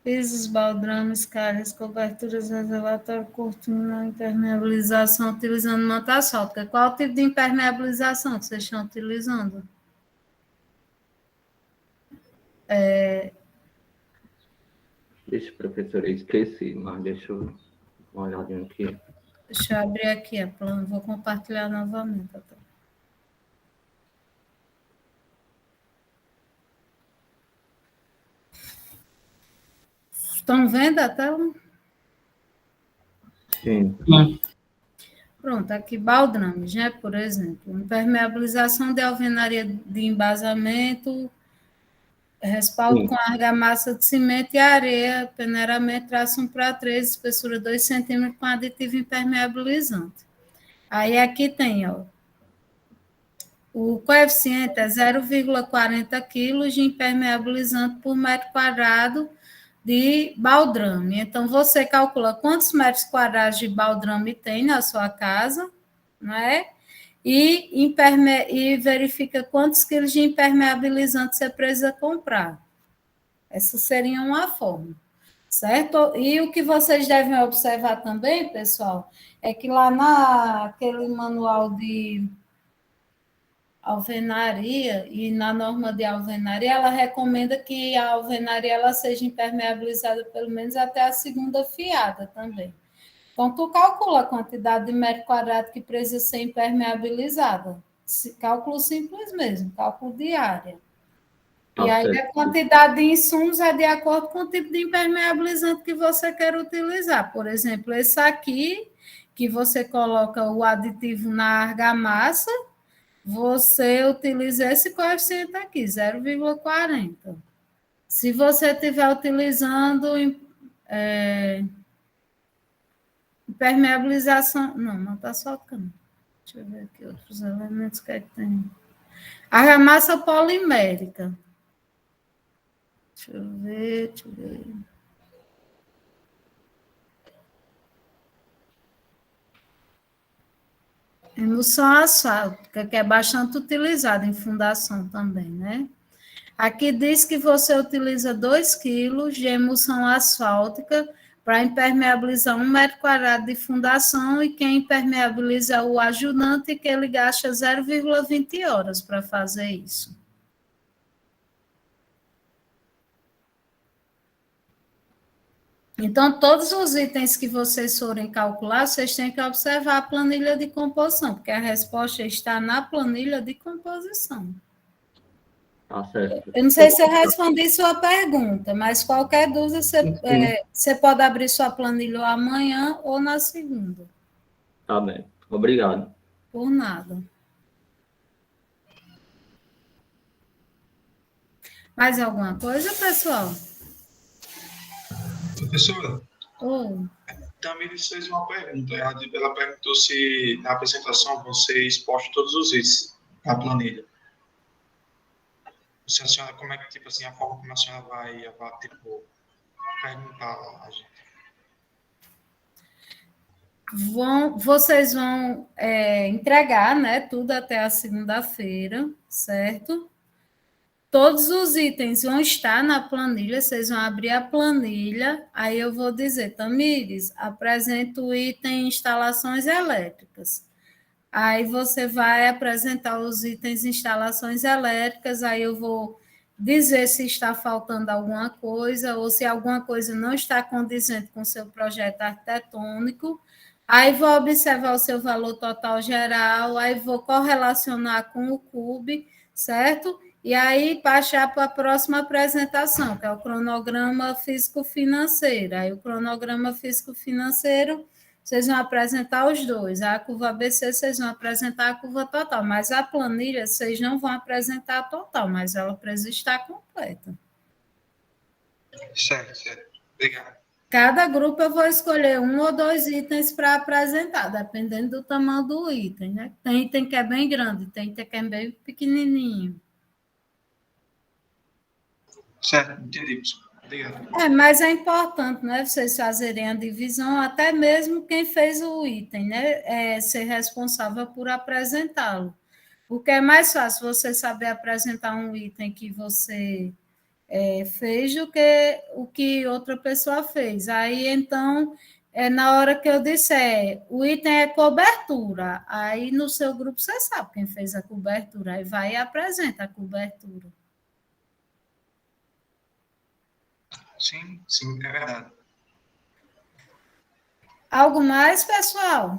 Pisos, baldrames, calhas, coberturas, reservatório, cortina, impermeabilização utilizando manta asfáltica. Qual o tipo de impermeabilização que vocês estão utilizando? Deixa, professor, eu esqueci, mas deixa eu dar uma olhadinha aqui. Deixa eu abrir aqui a plano, vou compartilhar novamente. Tá? Estão vendo a tela? Sim. Pronto, aqui baldrames, né? Por exemplo, impermeabilização de alvenaria de embasamento, respaldo Sim. com argamassa de cimento e areia, peneiramento traço 1/3, espessura 2 centímetros com aditivo impermeabilizante. Aí aqui tem, ó, o coeficiente é 0,40 kg de impermeabilizante por metro quadrado de baldrame. Então, você calcula quantos metros quadrados de baldrame tem na sua casa, né? E verifica quantos quilos de impermeabilizante você precisa comprar. Essa seria uma forma, certo? E o que vocês devem observar também, pessoal, é que lá naquele manual de alvenaria e na norma de alvenaria, ela recomenda que a alvenaria ela seja impermeabilizada pelo menos até a segunda fiada também. Então, tu calcula a quantidade de metro quadrado que precisa ser impermeabilizada. Cálculo simples mesmo, cálculo de área. E Tá aí certo. a quantidade de insumos é de acordo com o tipo de impermeabilizante que você quer utilizar. Por exemplo, esse aqui, que você coloca o aditivo na argamassa, você utiliza esse coeficiente aqui, 0,40. Se você estiver utilizando impermeabilização. Não está soltando. Deixa eu ver aqui outros elementos que é que tem. Argamassa polimérica. Deixa eu ver. Emulsão asfáltica, que é bastante utilizada em fundação também, né? Aqui diz que você utiliza 2 quilos de emulsão asfáltica para impermeabilizar 1 metro quadrado de fundação e quem impermeabiliza o ajudante, que ele gasta 0,20 horas para fazer isso. Então, todos os itens que vocês forem calcular, vocês têm que observar a planilha de composição, porque a resposta está na planilha de composição. Tá certo. Eu não sei se eu respondi sua pergunta, mas qualquer dúvida, você pode abrir sua planilha amanhã ou na segunda. Tá bem. Obrigado. Por nada. Mais alguma coisa, pessoal? Professora, Oh, também lhe fez uma pergunta. Ela perguntou se na apresentação vocês postam todos os itens na planilha. Se a senhora, como é que, tipo assim, a forma como a senhora vai, tipo, perguntar a gente? vocês vão entregar, né, tudo até a segunda-feira, certo? Todos os itens vão estar na planilha, vocês vão abrir a planilha, aí eu vou dizer, Tamires, apresenta o item instalações elétricas. Aí você vai apresentar os itens instalações elétricas, aí eu vou dizer se está faltando alguma coisa ou se alguma coisa não está condizente com o seu projeto arquitetônico. Aí vou observar o seu valor total geral, aí vou correlacionar com o CUB, certo? E aí baixar para a próxima apresentação, que é o cronograma físico-financeiro. Aí o cronograma físico-financeiro, vocês vão apresentar os dois. A curva ABC, vocês vão apresentar a curva total, mas a planilha, vocês não vão apresentar a total, mas ela precisa estar completa. Certo. Obrigado. Cada grupo eu vou escolher 1 ou 2 itens para apresentar, dependendo do tamanho do item, né? Tem item que é bem grande, tem item que é bem pequenininho. Certo, entendi, professor. Obrigado. Mas é importante, né, vocês fazerem a divisão, até mesmo quem fez o item, né, ser responsável por apresentá-lo. Porque é mais fácil você saber apresentar um item que você fez do que o que outra pessoa fez. Aí, então, na hora que eu disser, o item é cobertura, aí no seu grupo você sabe quem fez a cobertura, aí vai e apresenta a cobertura. Sim, é verdade. Algo mais, pessoal?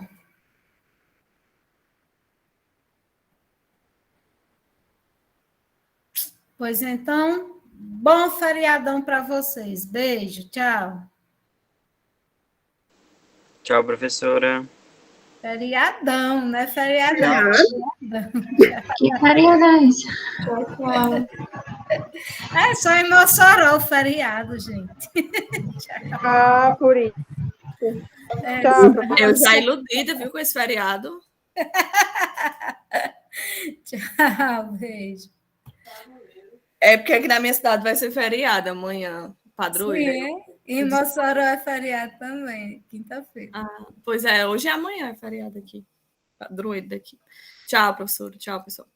Pois então, bom feriadão para vocês. Beijo, tchau. Tchau, professora. Feriadão, né? Feriadão. Que feriadões. É só em Mossoró o feriado, gente. Ah, por isso. É, Tchau, Eu já iludida, viu, com esse feriado. tchau, beijo. É porque aqui na minha cidade vai ser feriado amanhã, padroeira. Sim, em Mossoró é feriado também, quinta-feira. Ah, pois é, hoje e amanhã é feriado aqui. Padroeira daqui. Tchau, professora. Tchau, pessoal.